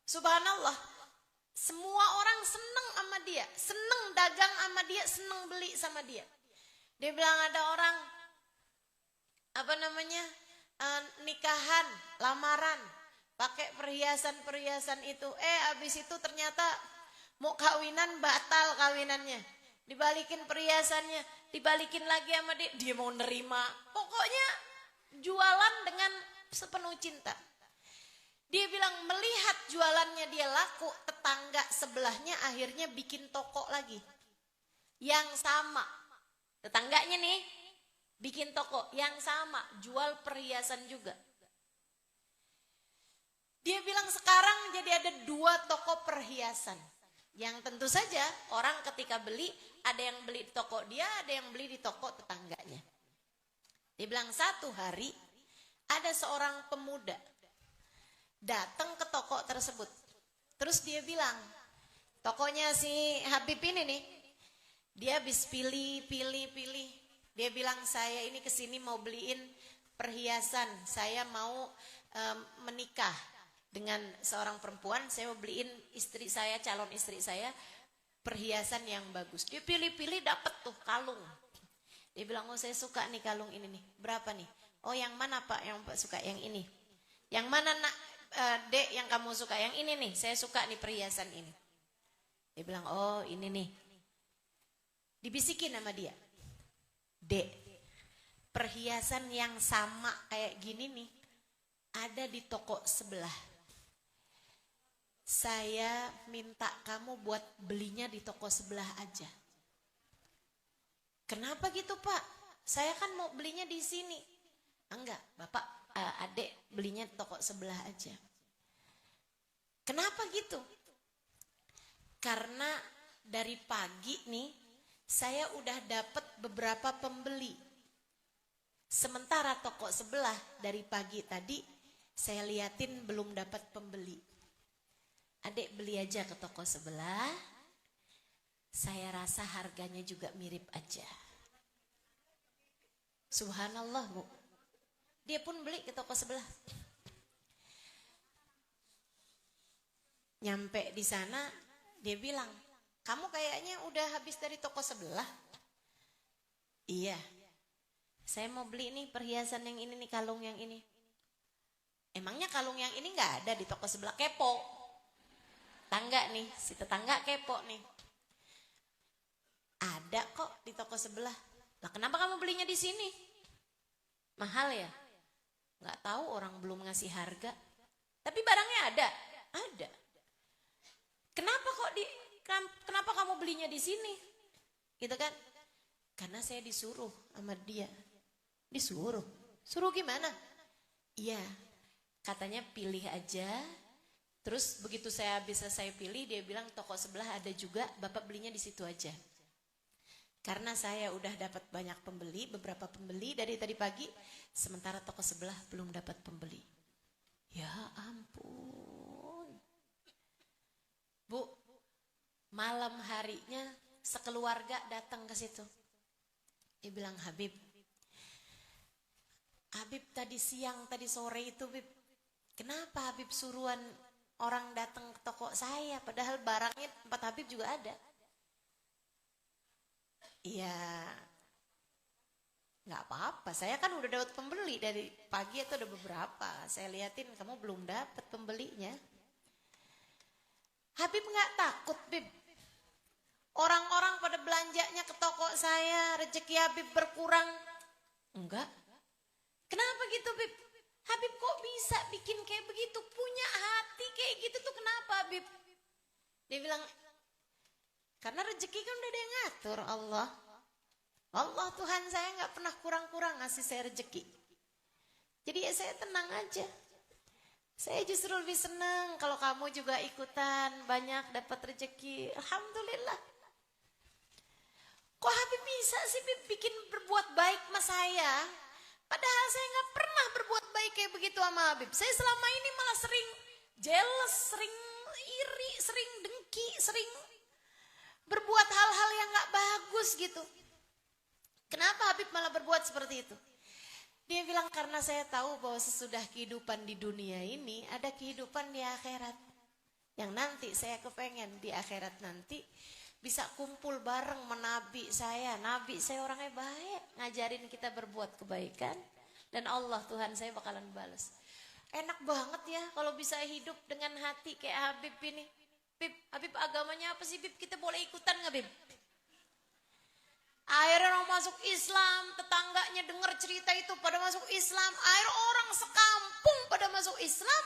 subhanallah. Semua orang seneng sama dia. Seneng dagang sama dia, seneng beli sama dia. Dia bilang ada orang, nikahan, lamaran. Pakai perhiasan-perhiasan itu. Abis itu ternyata mau kawinan, batal kawinannya. Dibalikin perhiasannya, dibalikin lagi sama dia. Dia mau nerima. Pokoknya jualan dengan sepenuh cinta. Dia bilang melihat jualannya dia laku, tetangga sebelahnya akhirnya bikin toko lagi. Yang sama. Tetangganya nih, bikin toko yang sama, jual perhiasan juga. Dia bilang sekarang jadi ada 2 toko perhiasan. Yang tentu saja orang ketika beli, ada yang beli di toko dia, ada yang beli di toko tetangganya. Dia bilang satu hari ada seorang pemuda datang ke toko tersebut. Terus dia bilang, tokonya si Habib ini nih, dia habis pilih. Dia bilang saya ini kesini mau beliin perhiasan, saya mau menikah dengan seorang perempuan, saya mau beliin istri saya, calon istri saya, perhiasan yang bagus. Dia pilih-pilih dapet tuh kalung. Dia bilang, oh saya suka nih kalung ini nih. Berapa nih? Oh yang mana pak? Yang pak suka yang ini. Yang mana nak, Dek, yang kamu suka? Yang ini nih, saya suka nih perhiasan ini. Dia bilang, oh ini nih. Dibisikin sama dia. Dek, perhiasan yang sama kayak gini nih, ada di toko sebelah. Saya minta kamu buat belinya di toko sebelah aja. Kenapa gitu Pak? Saya kan mau belinya di sini. Enggak, Bapak, Adek belinya di toko sebelah aja. Kenapa gitu? Karena dari pagi nih, saya udah dapat beberapa pembeli. Sementara toko sebelah dari pagi tadi, saya liatin belum dapat pembeli. Adek beli aja ke toko sebelah, saya rasa harganya juga mirip aja. Subhanallah Bu. Dia pun beli ke toko sebelah. Nyampe di sana, dia bilang, kamu kayaknya udah habis dari toko sebelah. Iya, saya mau beli nih perhiasan yang ini nih, kalung yang ini. Emangnya kalung yang ini gak ada di toko sebelah? Kepo. Tangga nih, si tetangga kepo nih. Ada kok di toko sebelah. Lah kenapa kamu belinya di sini? Mahal ya? Gak tahu, orang belum ngasih harga. Tapi barangnya ada. Ada. Kenapa kamu belinya di sini? Gitu kan? Karena saya disuruh sama dia. Disuruh? Suruh gimana? Iya, katanya pilih aja. Terus begitu saya bisa saya pilih, dia bilang toko sebelah ada juga, Bapak belinya di situ aja. Karena saya udah dapat banyak pembeli, beberapa pembeli dari tadi pagi, sementara toko sebelah belum dapat pembeli. Ya ampun. Bu, malam harinya sekeluarga datang ke situ. Dia bilang, Habib tadi siang, tadi sore itu Habib, kenapa Habib suruhan orang datang ke toko saya, padahal barangnya tempat Habib juga ada. Iya, nggak apa-apa, saya kan udah dapat pembeli dari pagi itu, ada beberapa. Saya liatin kamu belum dapat pembelinya. Habib nggak takut, Bib. Orang-orang pada belanjanya ke toko saya, rezeki Habib berkurang. Enggak. Kenapa gitu, Bib? Habib kok bisa bikin kayak begitu? Punya hati kayak gitu tuh kenapa, Habib? Dia bilang, karena rezeki kan udah ada yang ngatur, Allah. Allah Tuhan saya nggak pernah kurang-kurang ngasih saya rezeki. Jadi ya saya tenang aja. Saya justru lebih senang kalau kamu juga ikutan banyak dapat rezeki. Alhamdulillah. Kok Habib bisa sih Bib bikin berbuat baik sama saya? Padahal saya nggak pernah berbuat baik kayak begitu sama Habib. Saya selama ini malah sering jealous, sering iri, sering dengki, sering berbuat hal-hal yang nggak bagus gitu. Kenapa Habib malah berbuat seperti itu? Dia bilang karena saya tahu bahwa sesudah kehidupan di dunia ini ada kehidupan di akhirat. Yang nanti saya kepengen di akhirat nanti bisa kumpul bareng menabi saya. Nabi saya orangnya baik, ngajarin kita berbuat kebaikan. Dan Allah Tuhan saya bakalan balas. Enak banget ya kalau bisa hidup dengan hati kayak Habib ini. Bib, Habib agamanya apa sih Bib? Kita boleh ikutan gak Bib? Akhirnya orang masuk Islam, tetangganya dengar cerita itu pada masuk Islam. Akhirnya orang sekampung pada masuk Islam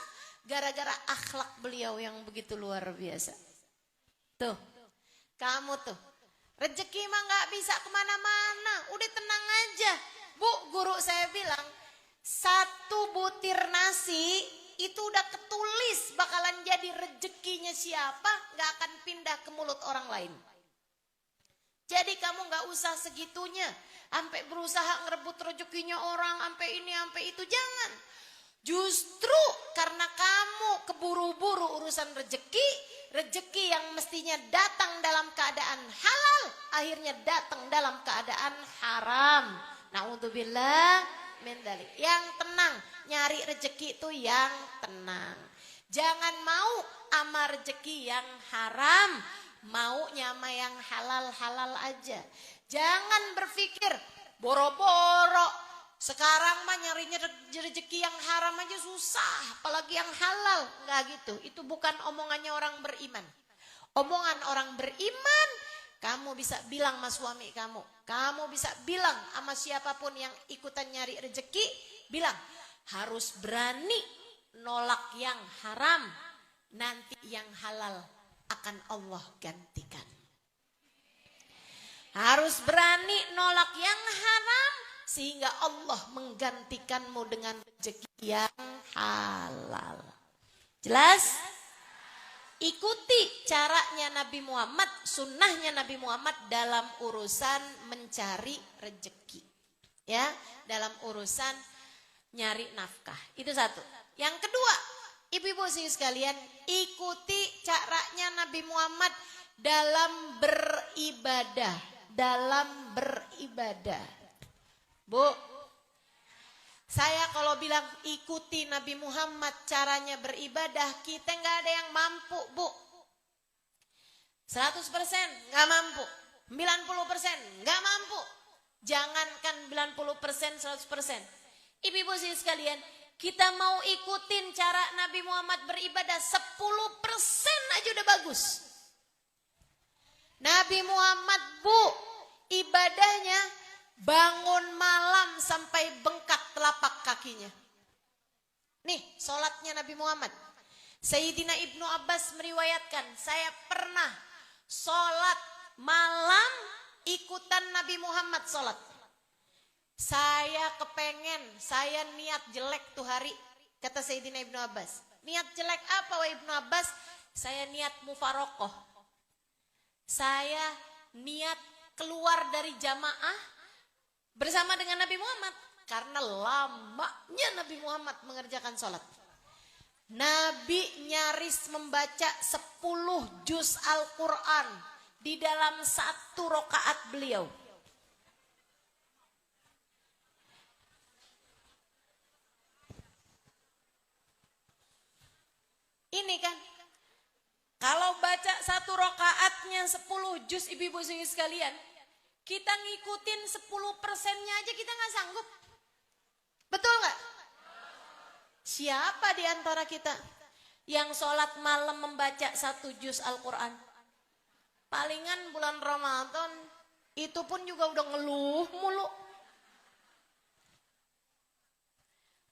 gara-gara akhlak beliau yang begitu luar biasa. Tuh, kamu tuh rezeki mah gak bisa kemana-mana, udah tenang aja. Bu, guru saya bilang, satu butir nasi itu udah ketulis bakalan jadi rezekinya siapa, gak akan pindah ke mulut orang lain. Jadi kamu gak usah segitunya, sampai berusaha ngerebut rezekinya orang, sampai ini, sampai itu, jangan. Justru karena kamu keburu-buru urusan rezeki yang mestinya datang dalam keadaan halal, akhirnya datang dalam keadaan haram. Na'udzubillah min dzalik. Yang tenang, nyari rezeki itu yang tenang. Jangan mau ama rezeki yang haram, maunya sama yang halal-halal aja. Jangan berpikir boro-boro Sekarang mah nyarinya rezeki yang haram aja susah, apalagi yang halal. Enggak gitu. Itu bukan omongannya orang beriman. Omongan orang beriman, kamu bisa bilang sama suami kamu. Kamu bisa bilang sama siapapun yang ikutan nyari rezeki, bilang harus berani nolak yang haram. Nanti yang halal akan Allah gantikan. Harus berani nolak yang haram sehingga Allah menggantikanmu dengan rezeki yang halal. Jelas? Ikuti caranya Nabi Muhammad, sunnahnya Nabi Muhammad dalam urusan mencari rezeki. Ya, dalam urusan nyari nafkah. Itu satu. Yang kedua, ibu-ibu sekalian, ikuti caranya Nabi Muhammad dalam beribadah. Dalam beribadah. Bu, saya kalau bilang ikuti Nabi Muhammad caranya beribadah, kita nggak ada yang mampu, Bu. 100% nggak mampu. 90% nggak mampu. Jangankan 90%, 100%. Ibu-ibu sekalian, kita mau ikutin cara Nabi Muhammad beribadah 10% aja udah bagus. Nabi Muhammad, Bu, ibadahnya bangun malam sampai bengkak telapak kakinya. Nih, sholatnya Nabi Muhammad. Sayyidina Ibnu Abbas meriwayatkan, saya pernah sholat malam ikutan Nabi Muhammad sholat. Saya kepengen, saya niat jelek tuh hari, kata Sayyidina Ibnu Abbas. Niat jelek apa wahai Ibnu Abbas? Saya niat mufarokoh. Saya niat keluar dari jamaah bersama dengan Nabi Muhammad. Karena lamanya Nabi Muhammad mengerjakan sholat. Nabi nyaris membaca 10 juz Al-Quran di dalam satu rakaat beliau. Ini kan, kalau baca satu rakaatnya 10 juz ibu-ibu sekalian, kita ngikutin 10%-nya aja kita nggak sanggup. Betul nggak? Siapa di antara kita yang sholat malam membaca 1 juz Al-Quran? Palingan bulan Ramadan, itu pun juga udah ngeluh mulu.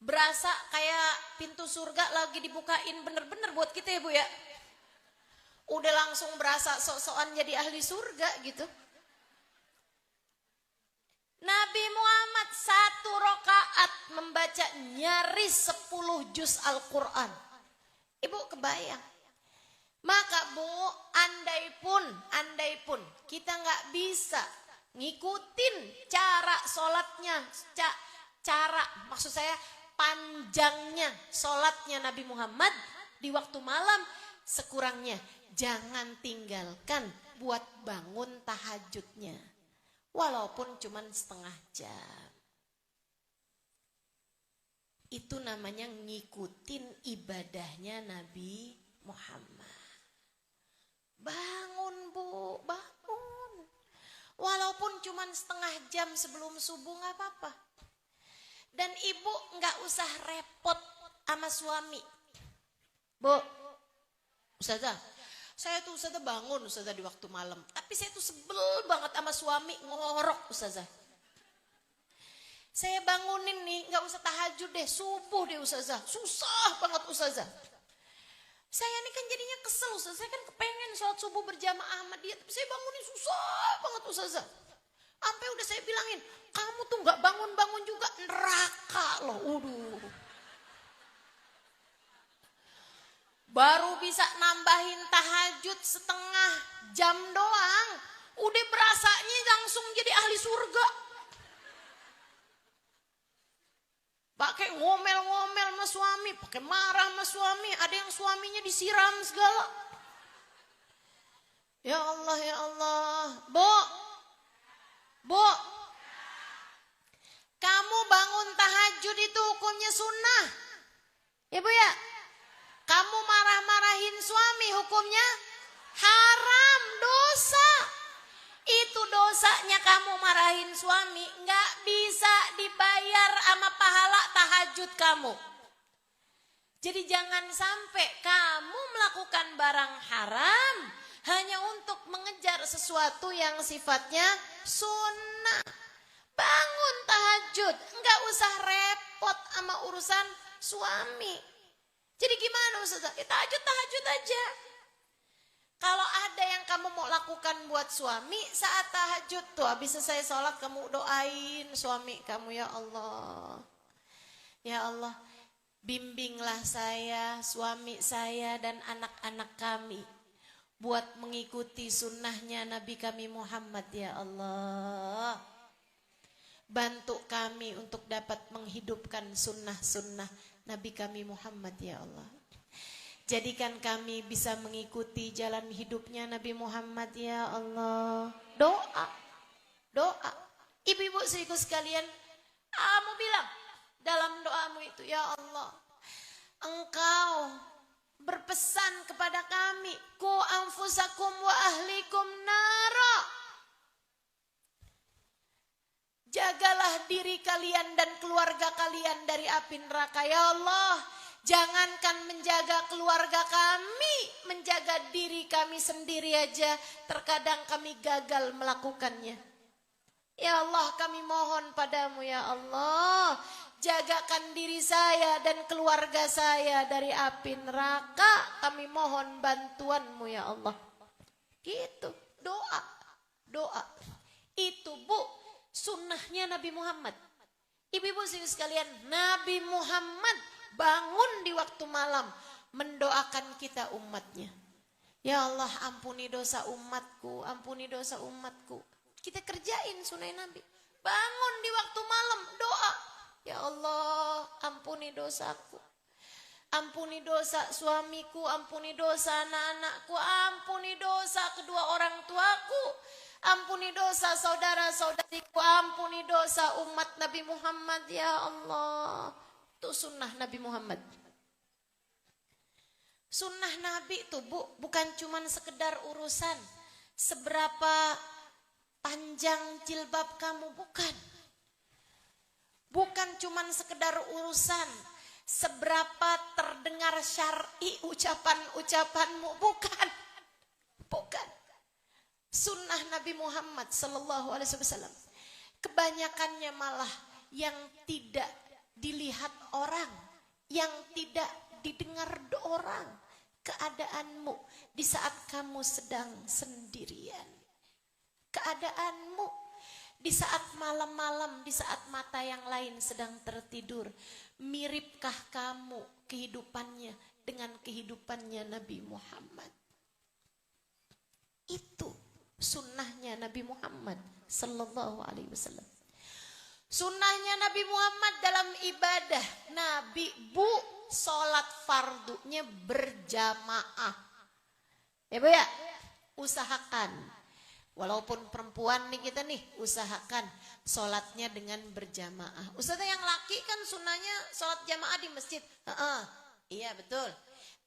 Berasa kayak pintu surga lagi dibukain bener-bener buat kita ya Bu ya. Udah langsung berasa sok-sokan jadi ahli surga gitu. Nabi Muhammad 1 rakaat membaca nyaris 10 juz Al-Quran. Ibu kebayang. Maka Bu, andai pun kita nggak bisa ngikutin cara sholatnya, maksud saya panjangnya sholatnya Nabi Muhammad di waktu malam, sekurangnya jangan tinggalkan buat bangun tahajudnya. Walaupun cuma setengah jam. Itu namanya ngikutin ibadahnya Nabi Muhammad. Bangun Bu, bangun. Walaupun cuma setengah jam sebelum subuh gak apa-apa. Dan ibu gak usah repot sama suami. Bu, Ustazah, saya tuh Ustazah bangun Ustazah di waktu malam. Tapi saya tuh sebel banget sama suami ngorok Ustazah. Saya bangunin nih, gak usah tahajud deh, subuh deh Ustazah. Susah banget Ustazah. Saya nih kan jadinya kesel Ustazah. Saya kan kepengen sholat subuh berjamaah sama dia. Tapi saya bangunin susah banget Ustazah. Sampai udah saya bilangin, kamu tuh gak bangun-bangun juga, neraka loh. Baru bisa nambahin tahajud setengah jam doang. Udah berasanya langsung jadi ahli surga. Pakai ngomel-ngomel sama suami, pakai marah sama suami. Ada yang suaminya disiram segala. Ya Allah, ya Allah. Bu, kamu bangun tahajud itu hukumnya sunnah. Ya Bu ya? Kamu marah-marahin suami hukumnya haram, dosa. Itu dosanya kamu marahin suami, nggak bisa dibayar sama pahala tahajud kamu. Jadi jangan sampai kamu melakukan barang haram hanya untuk mengejar sesuatu yang sifatnya sunnah. Bangun tahajud, nggak usah repot sama urusan suami. Jadi gimana Ustazah? Tahajud aja. Kalau ada yang kamu mau lakukan buat suami saat tahajud tuh, habis selesai sholat kamu doain suami kamu, ya Allah. Ya Allah, bimbinglah saya, suami saya dan anak-anak kami buat mengikuti sunnahnya Nabi kami Muhammad, ya Allah. Bantu kami untuk dapat menghidupkan sunnah-sunnah Nabi kami Muhammad, ya Allah. Jadikan kami bisa mengikuti jalan hidupnya Nabi Muhammad, ya Allah. Doa. Ibu-ibu seriku sekalian, kamu bilang dalam doamu itu, ya Allah, Engkau berpesan kepada kami, ku anfusakum wa ahlikum nara. Jagalah diri kalian dan keluarga kalian dari api neraka, ya Allah. Jangankan menjaga keluarga kami, menjaga diri kami sendiri aja terkadang kami gagal melakukannya. Ya Allah, kami mohon padamu, ya Allah, jagakan diri saya dan keluarga saya dari api neraka. Kami mohon bantuanmu, ya Allah. Gitu, doa. Itu Bu, sunnahnya Nabi Muhammad. Ibu-ibu sekalian, Nabi Muhammad bangun di waktu malam mendoakan kita umatnya. Ya Allah, ampuni dosa umatku, ampuni dosa umatku. Kita kerjain sunnah Nabi. Bangun di waktu malam doa. Ya Allah, ampuni dosaku. Ampuni dosa suamiku, ampuni dosa anak-anakku, ampuni dosa kedua orang tuaku. Ampuni dosa saudara-saudariku, ampuni dosa umat Nabi Muhammad, ya Allah. Itu sunnah Nabi Muhammad. Sunnah Nabi itu Bu, bukan cuma sekedar urusan seberapa panjang jilbab kamu, bukan. Bukan cuma sekedar urusan seberapa terdengar syar'i ucapan-ucapanmu, bukan. Sunnah Nabi Muhammad sallallahu alaihi wasallam kebanyakannya malah yang tidak dilihat orang, yang tidak didengar orang, keadaanmu di saat kamu sedang sendirian. Keadaanmu di saat malam-malam, di saat mata yang lain sedang tertidur. Miripkah kamu kehidupannya dengan kehidupannya Nabi Muhammad? Itu sunnahnya Nabi Muhammad sallallahu alaihi wasallam. Sunnahnya Nabi Muhammad dalam ibadah. Nabi Bu, sholat fardunya berjamaah. Ya Bu ya, usahakan. Walaupun perempuan nih kita nih, usahakan sholatnya dengan berjamaah. Ustazah yang laki kan sunnahnya sholat jamaah di masjid. Iya betul.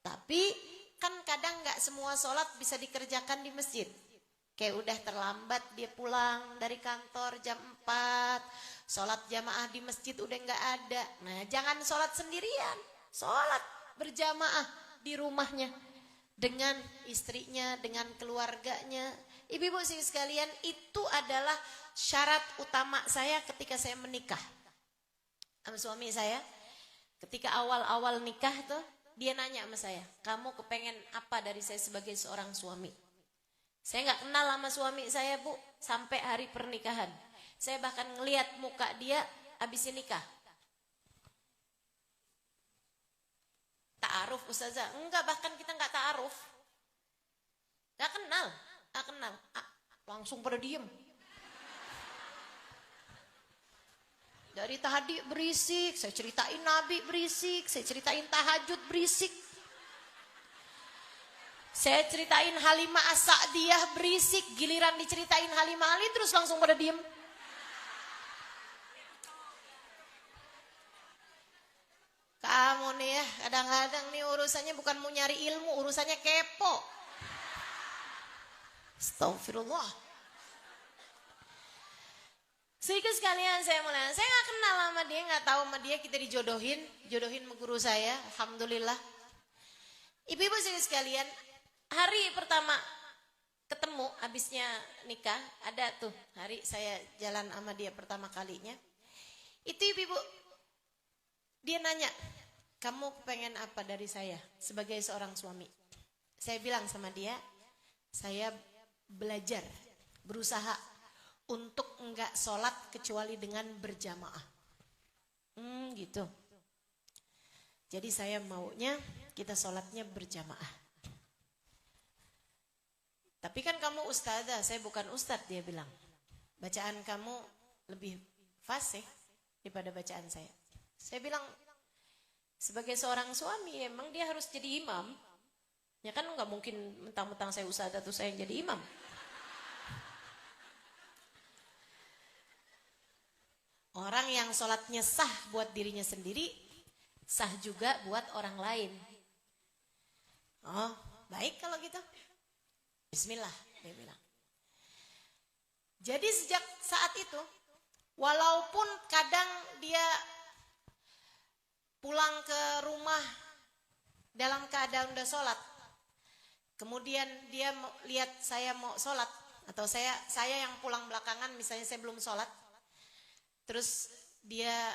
Tapi kan kadang gak semua sholat bisa dikerjakan di masjid. Kayak udah terlambat dia pulang dari kantor jam 4. Sholat jamaah di masjid udah gak ada. Nah jangan sholat sendirian. Sholat berjamaah di rumahnya. Dengan istrinya, dengan keluarganya. Ibu-ibu sekalian, itu adalah syarat utama saya ketika saya menikah sama suami saya. Ketika awal-awal nikah tuh, dia nanya sama saya, kamu kepengen apa dari saya sebagai seorang suami? Saya gak kenal sama suami saya Bu, sampai hari pernikahan. Saya bahkan ngelihat muka dia habis nikah. Ta'aruf Ustazah? Enggak, bahkan kita gak ta'aruf. Gak kenal. Langsung pada diem. Dari tadi berisik, saya ceritain Nabi berisik, saya ceritain tahajud berisik. Saya ceritain Halimah As-Sa'diyah berisik, giliran diceritain Halimah Ali terus langsung pada diem. Kamu nih ya, kadang-kadang nih urusannya bukan mau nyari ilmu, urusannya kepo. Astagfirullah. Sehingga sekalian saya mulai, saya nggak kenal sama dia, nggak tahu sama dia, kita dijodohin sama guru saya, alhamdulillah. Ibu-ibu sekalian, hari pertama ketemu, abisnya nikah, ada tuh hari saya jalan sama dia pertama kalinya. Itu ibu-ibu, dia nanya, kamu pengen apa dari saya sebagai seorang suami? Saya bilang sama dia, saya belajar, berusaha untuk enggak sholat kecuali dengan berjamaah. Gitu. Jadi saya maunya kita sholatnya berjamaah. Tapi kan kamu ustazah, saya bukan ustadz, dia bilang. Bacaan kamu lebih fasih daripada bacaan saya. Saya bilang, sebagai seorang suami emang dia harus jadi imam. Ya kan nggak mungkin mentang-mentang saya ustazah tuh saya yang jadi imam. Orang yang sholatnya sah buat dirinya sendiri, sah juga buat orang lain. Oh, baik kalau gitu. Bismillah, dia bilang. Jadi sejak saat itu, walaupun kadang dia pulang ke rumah dalam keadaan udah sholat, kemudian dia lihat saya mau sholat, atau saya yang pulang belakangan, misalnya saya belum sholat, terus dia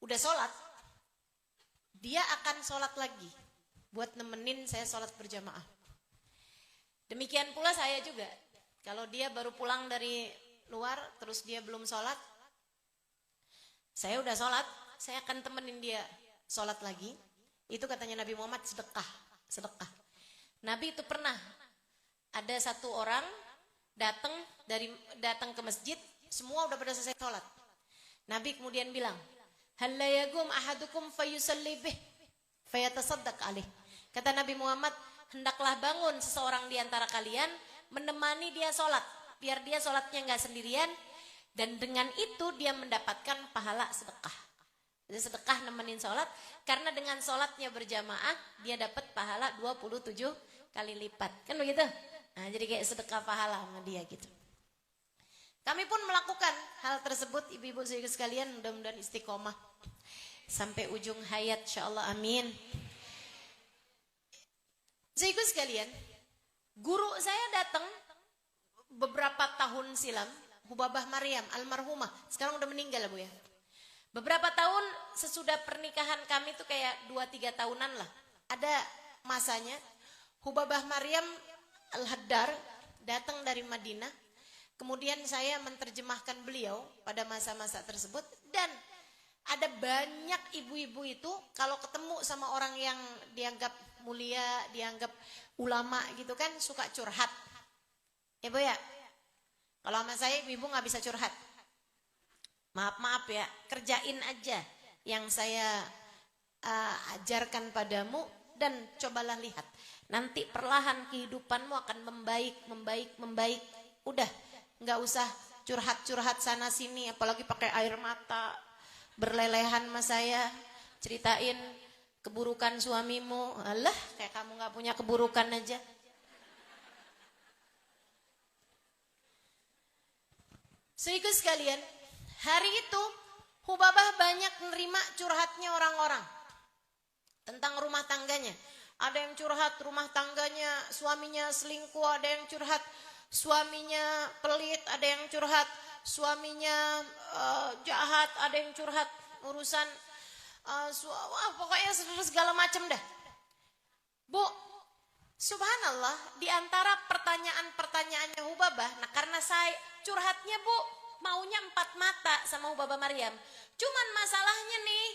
udah sholat, dia akan sholat lagi buat nemenin saya sholat berjamaah. Demikian pula saya juga. Kalau dia baru pulang dari luar, terus dia belum sholat, saya udah sholat, saya akan temenin dia sholat lagi. Itu katanya Nabi Muhammad, sedekah. Nabi itu pernah ada satu orang datang ke masjid, semua udah pada selesai sholat. Nabi kemudian bilang, hal la yaqum ahadukum fayusalli bih fayatasaddaq alaih. Kata Nabi Muhammad, hendaklah bangun seseorang di antara kalian menemani dia sholat, biar dia sholatnya nggak sendirian, dan dengan itu dia mendapatkan pahala sedekah. Jadi sedekah nemenin sholat, karena dengan sholatnya berjamaah dia dapat pahala 27 kali lipat, kan begitu? Nah, jadi kayak sedekah pahala sama dia gitu. Kami pun melakukan hal tersebut, ibu-ibu sekalian, mudah-mudahan istiqomah sampai ujung hayat, insyaallah, amin. Ibu sekalian, guru saya datang beberapa tahun silam, Hubabah Maryam almarhumah, sekarang udah meninggal Bu ya. Beberapa tahun sesudah pernikahan kami tuh kayak 2-3 tahunan lah. Ada masanya Hubabah Maryam Al-Haddar datang dari Madinah. Kemudian saya menerjemahkan beliau pada masa-masa tersebut, dan ada banyak ibu-ibu itu kalau ketemu sama orang yang dianggap mulia, dianggap ulama gitu kan, suka curhat. Ya Bu ya, kalau sama saya ibu-ibu nggak bisa curhat. Maaf ya, kerjain aja yang saya ajarkan padamu, dan cobalah lihat. Nanti perlahan kehidupanmu akan membaik. Udah, nggak usah curhat-curhat sana sini, apalagi pakai air mata, berlelehan sama saya, ceritain keburukan suamimu. Alah, kayak kamu nggak punya keburukan aja. Sehingga sekalian, hari itu Hubabah banyak menerima curhatnya orang-orang tentang rumah tangganya. Ada yang curhat rumah tangganya, suaminya selingkuh, ada yang curhat suaminya pelit, ada yang curhat suaminya jahat, ada yang curhat urusan pokoknya segala macam dah. Bu, subhanallah, di antara pertanyaan-pertanyaannya Hubabah, nah karena saya curhatnya Bu, maunya 4 mata sama Hubabah Maryam. Cuman masalahnya nih,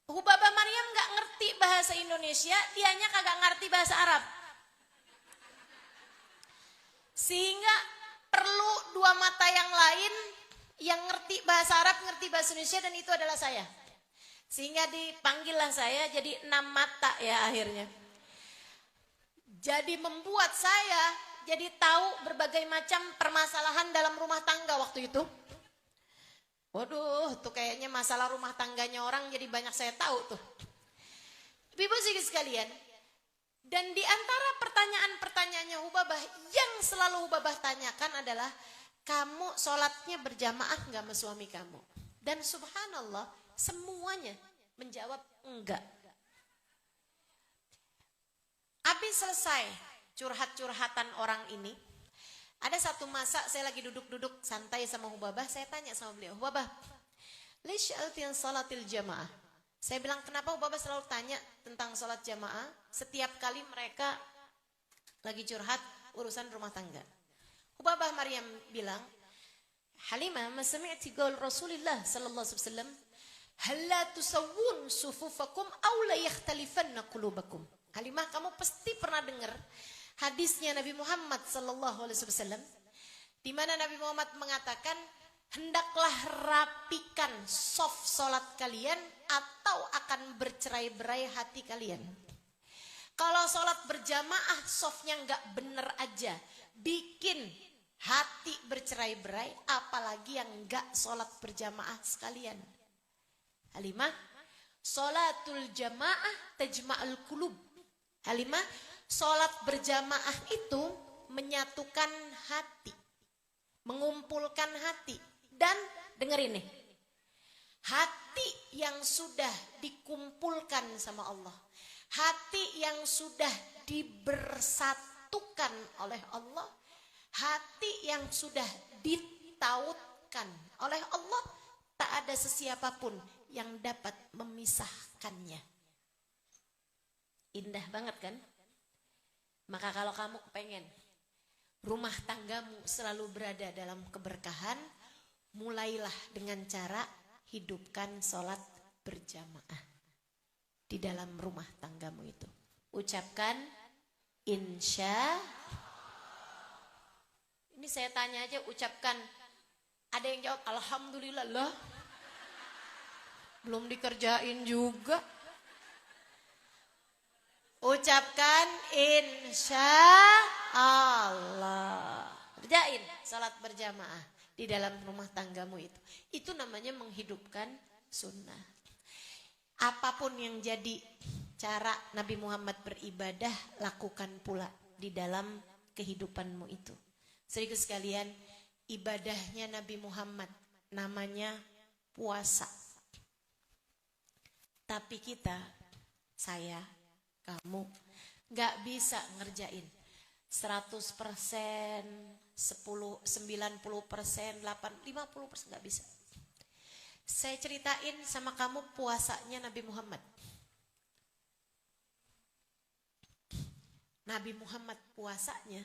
Hubabah Maryam gak ngerti bahasa Indonesia, dianya kagak ngerti bahasa Arab. Sehingga perlu 2 mata yang lain yang ngerti bahasa Arab, ngerti bahasa Indonesia, dan itu adalah saya. Sehingga dipanggillah saya jadi 6 mata ya akhirnya. Jadi membuat saya jadi tahu berbagai macam permasalahan dalam rumah tangga waktu itu. Waduh, tuh kayaknya masalah rumah tangganya orang jadi banyak saya tahu tuh. Ibu sekalian, dan di antara pertanyaan-pertanyaannya Hubabah yang selalu Hubabah tanyakan adalah, kamu sholatnya berjamaah nggak sama suami kamu? Dan subhanallah semuanya menjawab enggak. Habis selesai curhat-curhatan orang ini, ada satu masa saya lagi duduk-duduk santai sama Hubabah, saya tanya sama beliau, Hubabah, lish altin salatil jamaah. Saya bilang, kenapa Hubabah selalu tanya tentang salat jamaah setiap kali mereka lagi curhat urusan rumah tangga? Hubabah Maryam bilang, Halimah, ma sami'ti qaul Rasulillah sallallahu alaihi wasallam, hal la tusawwun sufufakum aw la yakhtalifanna qulubakum. Halimah, kamu pasti pernah dengar hadisnya Nabi Muhammad sallallahu alaihi wasallam di mana Nabi Muhammad mengatakan, hendaklah rapikan saf salat kalian atau akan bercerai-berai hati kalian. Kalau salat berjamaah safnya enggak bener aja, bikin hati bercerai-berai, apalagi yang enggak salat berjamaah sekalian. Halimah, salatul jamaah tajma'ul qulub. Halimah, salat berjamaah itu menyatukan hati, mengumpulkan hati. Dan dengar ini, hati yang sudah dikumpulkan sama Allah, hati yang sudah dibersatukan oleh Allah, hati yang sudah ditautkan oleh Allah, tak ada sesiapapun yang dapat memisahkannya. Indah banget kan? Maka kalau kamu pengen rumah tanggamu selalu berada dalam keberkahan, mulailah dengan cara hidupkan sholat berjamaah di dalam rumah tanggamu itu. Ucapkan insya. Ini saya tanya aja, ucapkan. Ada yang jawab alhamdulillah lah. Belum dikerjain juga. Ucapkan insya Allah. Kerjain salat berjamaah di dalam rumah tanggamu itu. Itu namanya menghidupkan sunnah. Apapun yang jadi cara Nabi Muhammad beribadah, lakukan pula di dalam kehidupanmu itu. Saudaraku sekalian, ibadahnya Nabi Muhammad namanya puasa. Tapi kita, saya, kamu gak bisa ngerjain 100%, 10, 90%, 50% gak bisa. Saya ceritain sama kamu puasanya Nabi Muhammad. Nabi Muhammad puasanya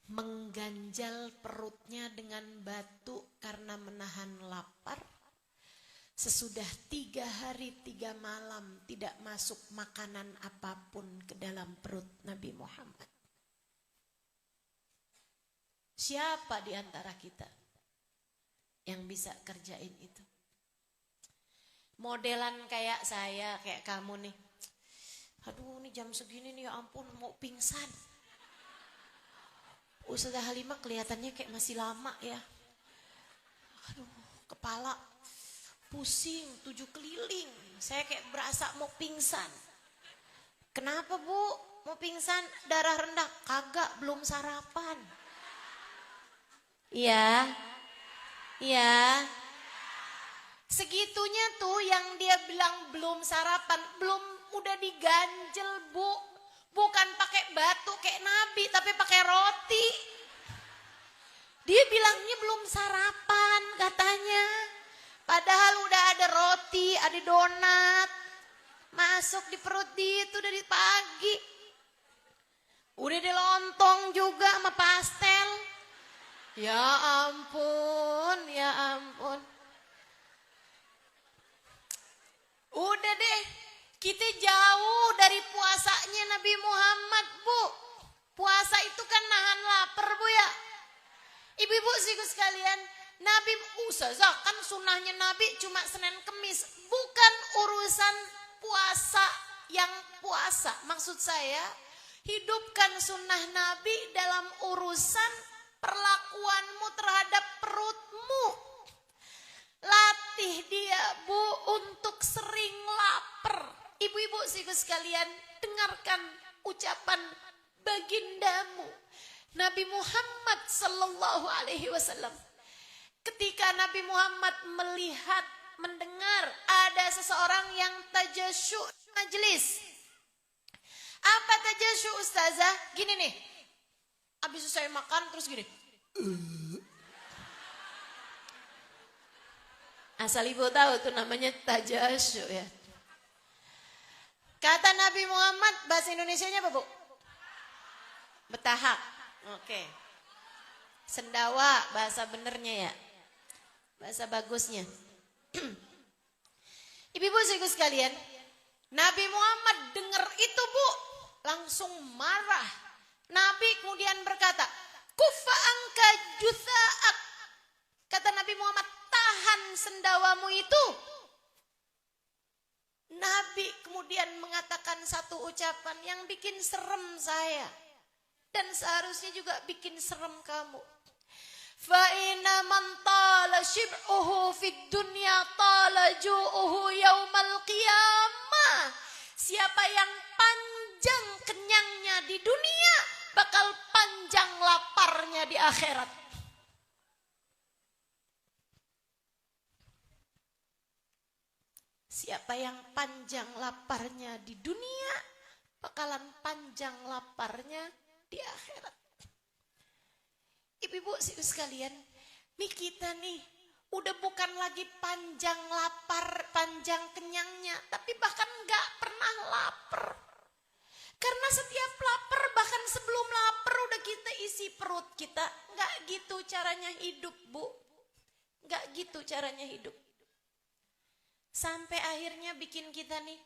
mengganjal perutnya dengan batu karena menahan lapar. Sesudah 3 hari 3 malam tidak masuk makanan apapun ke dalam perut Nabi Muhammad. Siapa di antara kita yang bisa kerjain itu? Modelan kayak saya, kayak kamu nih. Aduh, ini jam segini nih, ya ampun, mau pingsan. Ustazah Halimah kelihatannya kayak masih lama ya. Aduh, kepala pusing 7 keliling. Saya kayak berasa mau pingsan. Kenapa Bu? Mau pingsan? Darah rendah? Kagak, belum sarapan. Iya. Iya. Segitunya tuh yang dia bilang belum sarapan, belum udah diganjel Bu. Bukan pakai batu kayak Nabi, tapi pakai roti. Dia bilangnya belum sarapan katanya. Padahal udah ada roti, ada donat. Masuk di perut dia itu dari pagi. Udah ada lontong juga sama pastel. Ya ampun, ya ampun. Udah deh, kita jauh dari puasanya Nabi Muhammad, Bu. Puasa itu kan nahan lapar, Bu ya. Ibu-ibu sekalian, Nabi Ustazah kan sunnahnya Nabi cuma Senin Kemis. Bukan urusan puasa yang puasa. Maksud saya, hidupkan sunnah Nabi dalam urusan perlakuanmu terhadap perutmu. Latih dia, Bu, untuk sering lapar. Ibu-ibu sekalian, dengarkan ucapan bagindamu. Nabi Muhammad sallallahu alaihi wasallam. Ketika Nabi Muhammad melihat, mendengar ada seseorang yang tajasyu majlis. Apa tajasyu ustazah? Gini nih. Habis saya makan terus gini. Asal ibu tahu tuh namanya tajasyu ya. Kata Nabi Muhammad, bahasa Indonesianya apa, Bu? Betahak. Oke. Sendawa bahasa benernya ya. Bahasa bagusnya. Ibu-ibu sekalian, Nabi Muhammad dengar itu, Bu, langsung marah. Nabi kemudian berkata, "Kufa angka jutha'ak." Kata Nabi Muhammad, "Tahan sendawamu itu." Nabi kemudian mengatakan satu ucapan yang bikin serem saya. Dan seharusnya juga bikin serem kamu. Fa inna man tala shib'uhu fid dunya tala ju'uhu yaumal qiyamah. Siapa yang panjang kenyangnya di dunia, bakal panjang laparnya di akhirat. Siapa yang panjang laparnya di dunia, bakalan panjang laparnya di akhirat. Ibu-ibu sekalian, nih kita nih udah bukan lagi panjang lapar, panjang kenyangnya, tapi bahkan gak pernah lapar. Karena setiap lapar, bahkan sebelum lapar udah kita isi perut kita. Gak gitu caranya hidup, Bu. Gak gitu caranya hidup. Sampai akhirnya bikin kita nih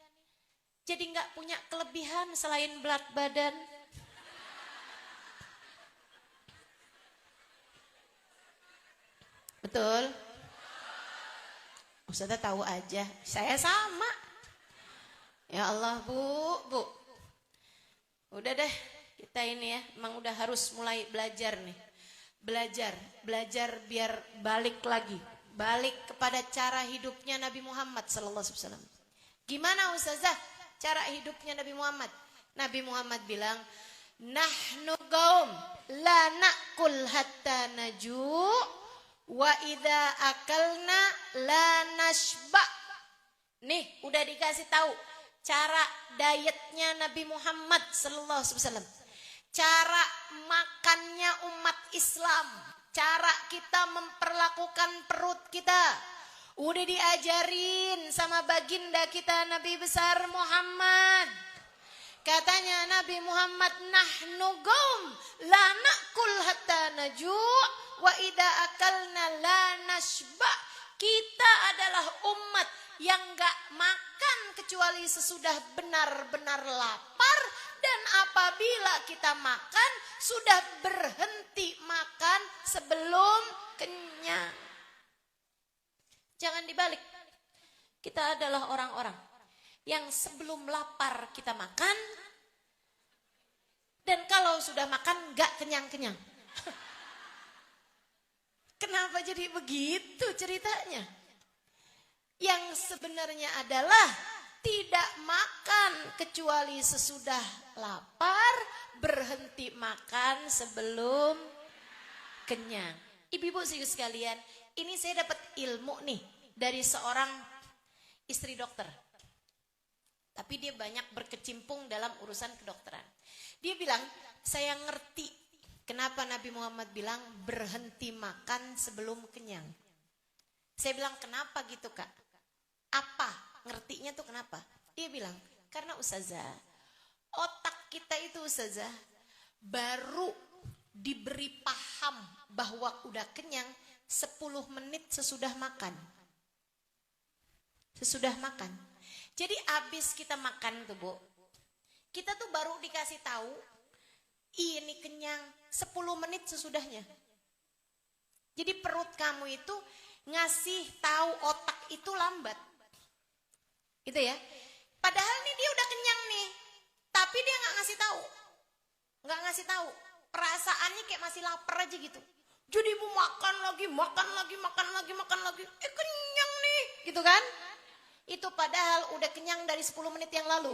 jadi gak punya kelebihan selain berat badan. Betul? Ustazah tahu aja, saya sama. Ya Allah, Bu. Udah deh, kita ini ya, emang udah harus mulai belajar nih. Belajar biar balik lagi. Balik kepada cara hidupnya Nabi Muhammad sallallahu alaihi wasallam. Gimana Ustazah cara hidupnya Nabi Muhammad? Nabi Muhammad bilang, "Nahnu qaum la na'kul hatta naju'. Wa idza akalna la nashba." Nih, udah dikasih tahu cara dietnya Nabi Muhammad sallallahu alaihi wasallam. Cara makannya umat Islam, cara kita memperlakukan perut kita. Udah diajarin sama baginda kita Nabi besar Muhammad. Katanya Nabi Muhammad, "Nahnu qaum la na'kul hatta naju' wa idza akalna la nashba." Kita adalah umat yang gak makan kecuali sesudah benar-benar lapar, dan apabila kita makan sudah berhenti makan sebelum kenyang. Jangan dibalik. Kita adalah orang-orang yang sebelum lapar kita makan, dan kalau sudah makan gak kenyang-kenyang. Kenapa jadi begitu ceritanya? Yang sebenarnya adalah tidak makan kecuali sesudah lapar, berhenti makan sebelum kenyang. Ibu-ibu sekalian, ini saya dapat ilmu nih dari seorang istri dokter. Tapi dia banyak berkecimpung dalam urusan kedokteran. Dia bilang, "Saya ngerti kenapa Nabi Muhammad bilang berhenti makan sebelum kenyang." Saya bilang, "Kenapa gitu, Kak? Apa? Ngertinya tuh kenapa?" Dia bilang, "Karena Ustazah, otak kita itu Ustazah baru diberi paham bahwa udah kenyang 10 menit sesudah makan." Sesudah makan. Jadi abis kita makan tuh, Bu, kita tuh baru dikasih tahu ini kenyang 10 menit sesudahnya. Jadi perut kamu itu ngasih tahu otak itu lambat. Gitu ya. Padahal nih dia udah kenyang nih, tapi dia nggak ngasih tahu. Nggak ngasih tahu. Perasaannya kayak masih lapar aja gitu. Jadi mau makan lagi. Kenyang nih, gitu kan? Itu padahal udah kenyang dari 10 menit yang lalu.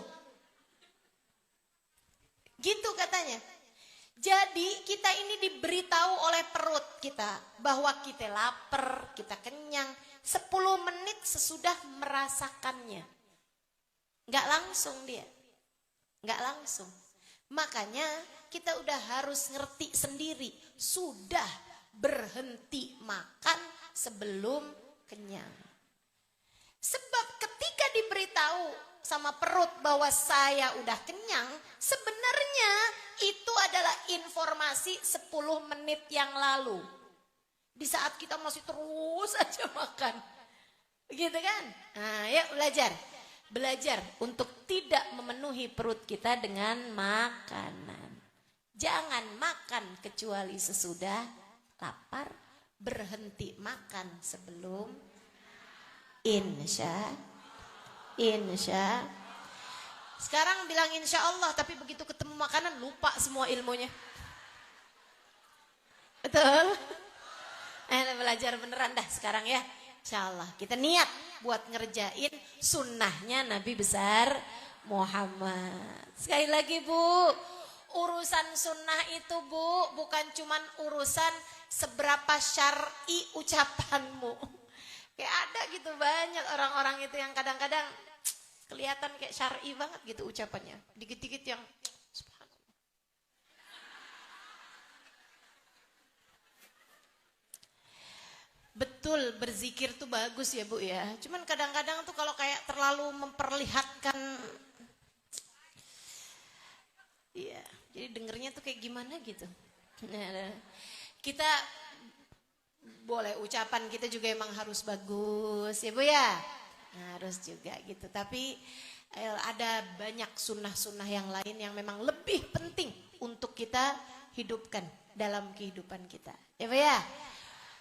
Gitu katanya. Jadi kita ini diberitahu oleh perut kita bahwa kita lapar, kita kenyang 10 menit sesudah merasakannya. Nggak langsung dia. Nggak langsung. Makanya kita udah harus ngerti sendiri. Sudah berhenti makan sebelum kenyang. Sebab ketika diberitahu sama perut bahwa saya udah kenyang, sebenarnya itu adalah informasi 10 menit yang lalu. Di saat kita masih terus aja makan. Begitu kan? Nah, yuk belajar. Belajar untuk tidak memenuhi perut kita dengan makanan. Jangan makan kecuali sesudah lapar. Berhenti makan sebelum insya. Sekarang bilang insya Allah, tapi begitu ketemu makanan lupa semua ilmunya. Betul? Belajar beneran dah sekarang ya. Insya Allah kita niat buat ngerjain sunnahnya Nabi besar Muhammad. Sekali lagi Bu, urusan sunnah itu Bu bukan cuman urusan seberapa syar'i ucapanmu. Kayak ada gitu banyak orang-orang itu yang kadang-kadang kelihatan kayak syar'i banget gitu ucapannya. Dikit-dikit yang subhanallah. Betul, berzikir tuh bagus ya Bu ya. Cuman kadang-kadang tuh kalau kayak terlalu memperlihatkan, iya, jadi dengernya tuh kayak gimana gitu. Kita boleh ucapan kita juga emang harus bagus ya Bu ya. Harus juga gitu. Tapi ada banyak sunnah-sunnah yang lain yang memang lebih penting untuk kita hidupkan dalam kehidupan kita. Ya Bu ya.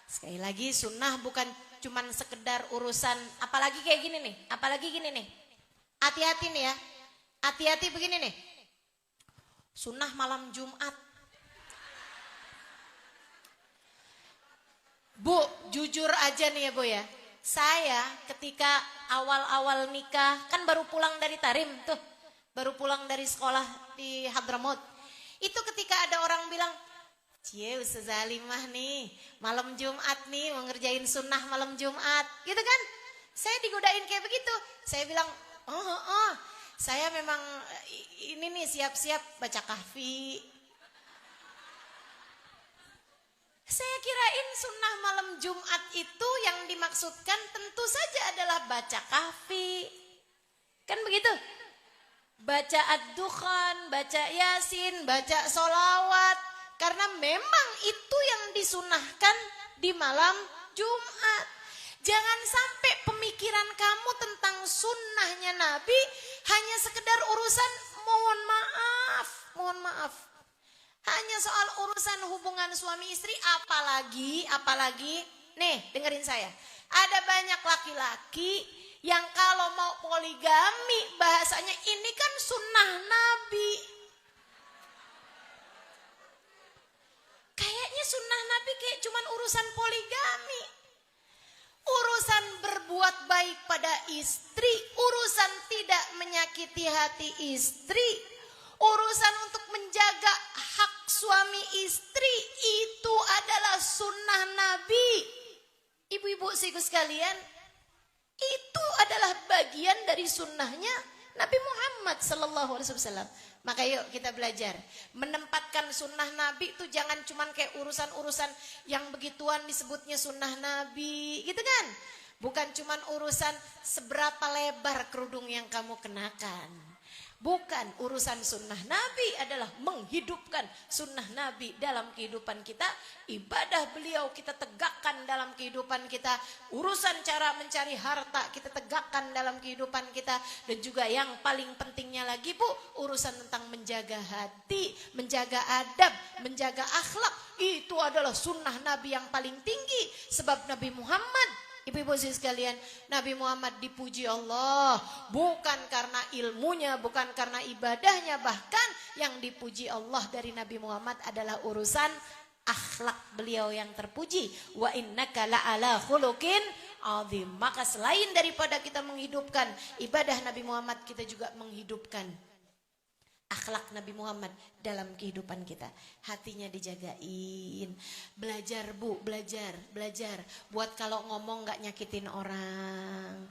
Sekali lagi sunnah bukan cuman sekedar urusan, apalagi kayak gini nih. Apalagi gini nih. Hati-hati nih ya. Hati-hati begini nih. Sunnah malam Jumat. Bu, jujur aja nih ya Bu ya. Saya ketika awal-awal nikah, kan baru pulang dari Tarim tuh. Baru pulang dari sekolah di Hadramaut. Itu ketika ada orang bilang, "Cie, Ustazah Halimah nih, malam Jumat nih, mau ngerjain sunnah malam Jumat." Gitu kan? Saya digodain kayak begitu. Saya bilang, oh, saya memang ini nih siap-siap baca kahfi. Saya kirain sunnah malam Jumat itu yang dimaksudkan tentu saja adalah baca kahfi. Kan begitu? Baca ad-dukhan, baca yasin, baca solawat. Karena memang itu yang disunahkan di malam Jumat. Jangan sampai pemikiran kamu tentang sunnahnya Nabi hanya sekedar urusan mohon maaf. Hanya soal urusan hubungan suami istri, apalagi, nih dengerin saya. Ada banyak laki-laki yang kalau mau poligami bahasanya ini kan sunnah Nabi. Kayaknya sunnah Nabi kayak cuman urusan poligami. Urusan berbuat baik pada istri, urusan tidak menyakiti hati istri, urusan untuk menjaga hak suami istri itu adalah sunnah Nabi. Ibu-ibu sekalian, itu adalah bagian dari sunnahnya Nabi Muhammad SAW. Maka yuk kita belajar menempatkan sunnah Nabi itu jangan cuman kayak urusan-urusan yang begituan disebutnya sunnah Nabi, gitu kan? Bukan cuman urusan seberapa lebar kerudung yang kamu kenakan. Bukan, urusan sunnah Nabi adalah menghidupkan sunnah Nabi dalam kehidupan kita. Ibadah beliau kita tegakkan dalam kehidupan kita. Urusan cara mencari harta kita tegakkan dalam kehidupan kita. Dan juga yang paling pentingnya lagi Bu, urusan tentang menjaga hati, menjaga adab, menjaga akhlak. Itu adalah sunnah Nabi yang paling tinggi. Sebab Nabi Muhammad, ibu-ibu sekalian, Nabi Muhammad dipuji Allah bukan karena ilmunya, bukan karena ibadahnya, bahkan yang dipuji Allah dari Nabi Muhammad adalah urusan akhlak beliau yang terpuji. Wa innaka la'ala khuluqin azim. Maka selain daripada kita menghidupkan ibadah Nabi Muhammad, kita juga menghidupkan akhlak Nabi Muhammad dalam kehidupan kita. Hatinya dijagain. Belajar Bu, belajar. Buat kalau ngomong gak nyakitin orang.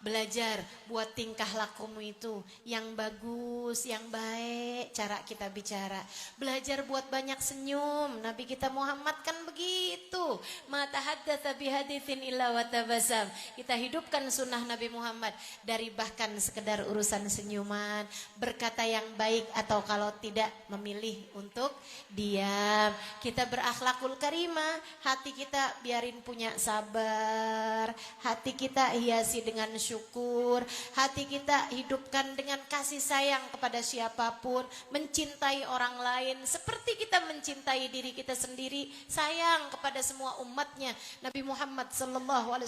Belajar buat tingkah lakumu itu yang bagus, yang baik, cara kita bicara. Belajar buat banyak senyum. Nabi kita Muhammad kan begitu. Ma tahaddatsa bihaditsin illa wa tabassam. Kita hidupkan sunnah Nabi Muhammad dari bahkan sekedar urusan senyuman, berkata yang baik atau kalau tidak memilih untuk diam. Kita berakhlakul karimah, hati kita biarin punya sabar, hati kita hiasi dengan syukur, hati kita hidupkan dengan kasih sayang kepada siapapun, mencintai orang lain seperti kita mencintai diri kita sendiri, sayang kepada semua umatnya. Nabi Muhammad SAW,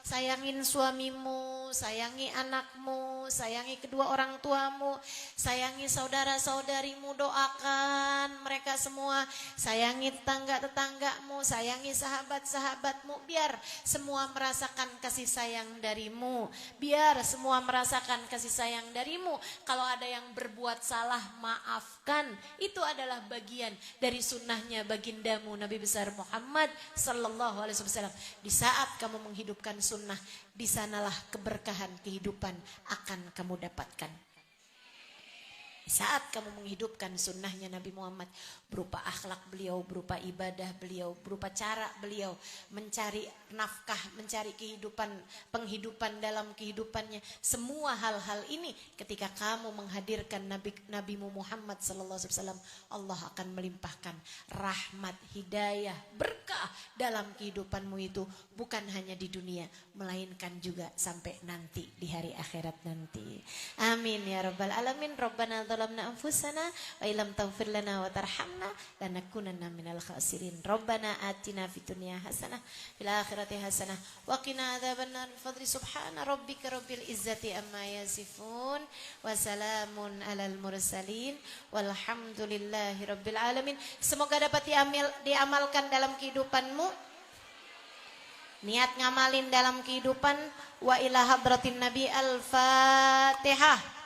sayangin suamimu, sayangi anakmu, sayangi kedua orang tuamu, sayangi saudara-saudarimu, doakan mereka semua, sayangi tetangga-tetanggamu, sayangi sahabat-sahabatmu, biar semua merasakan kasih sayang darimu. Biar semua merasakan kasih sayang darimu. Kalau ada yang berbuat salah, maafkan. Itu adalah bagian dari sunnahnya bagindamu Nabi besar Muhammad sallallahu alaihi wasallam. Di saat kamu menghidupkan sunnah, di sanalah keberkahan kehidupan akan kamu dapatkan. Saat kamu menghidupkan sunnahnya Nabi Muhammad, berupa akhlak beliau, berupa ibadah beliau, berupa cara beliau mencari nafkah, mencari kehidupan, penghidupan dalam kehidupannya. Semua hal-hal ini ketika kamu menghadirkan Nabimu Muhammad sallallahu alaihi wasallam, Allah akan melimpahkan rahmat, hidayah, berkah dalam kehidupanmu itu, bukan hanya di dunia, melainkan juga sampai nanti di hari akhirat nanti. Amin ya rabbal alamin. Rabbana zalamna anfusana wa illam taghfir lana wa tarhamna lanakunanna minal khasirin. Rabbana atina fid dunya hasanah fil akhirati hasanah wa qina adzabannar. Fadli subhana rabbika rabbil izzati amma yasifun wa salamun alal mursalin walhamdulillahi rabbil alamin. Semoga dapat diamalkan dalam kehidupanmu. Niat ngamalin dalam kehidupan. Wa ila hadratin nabi al-fatihah.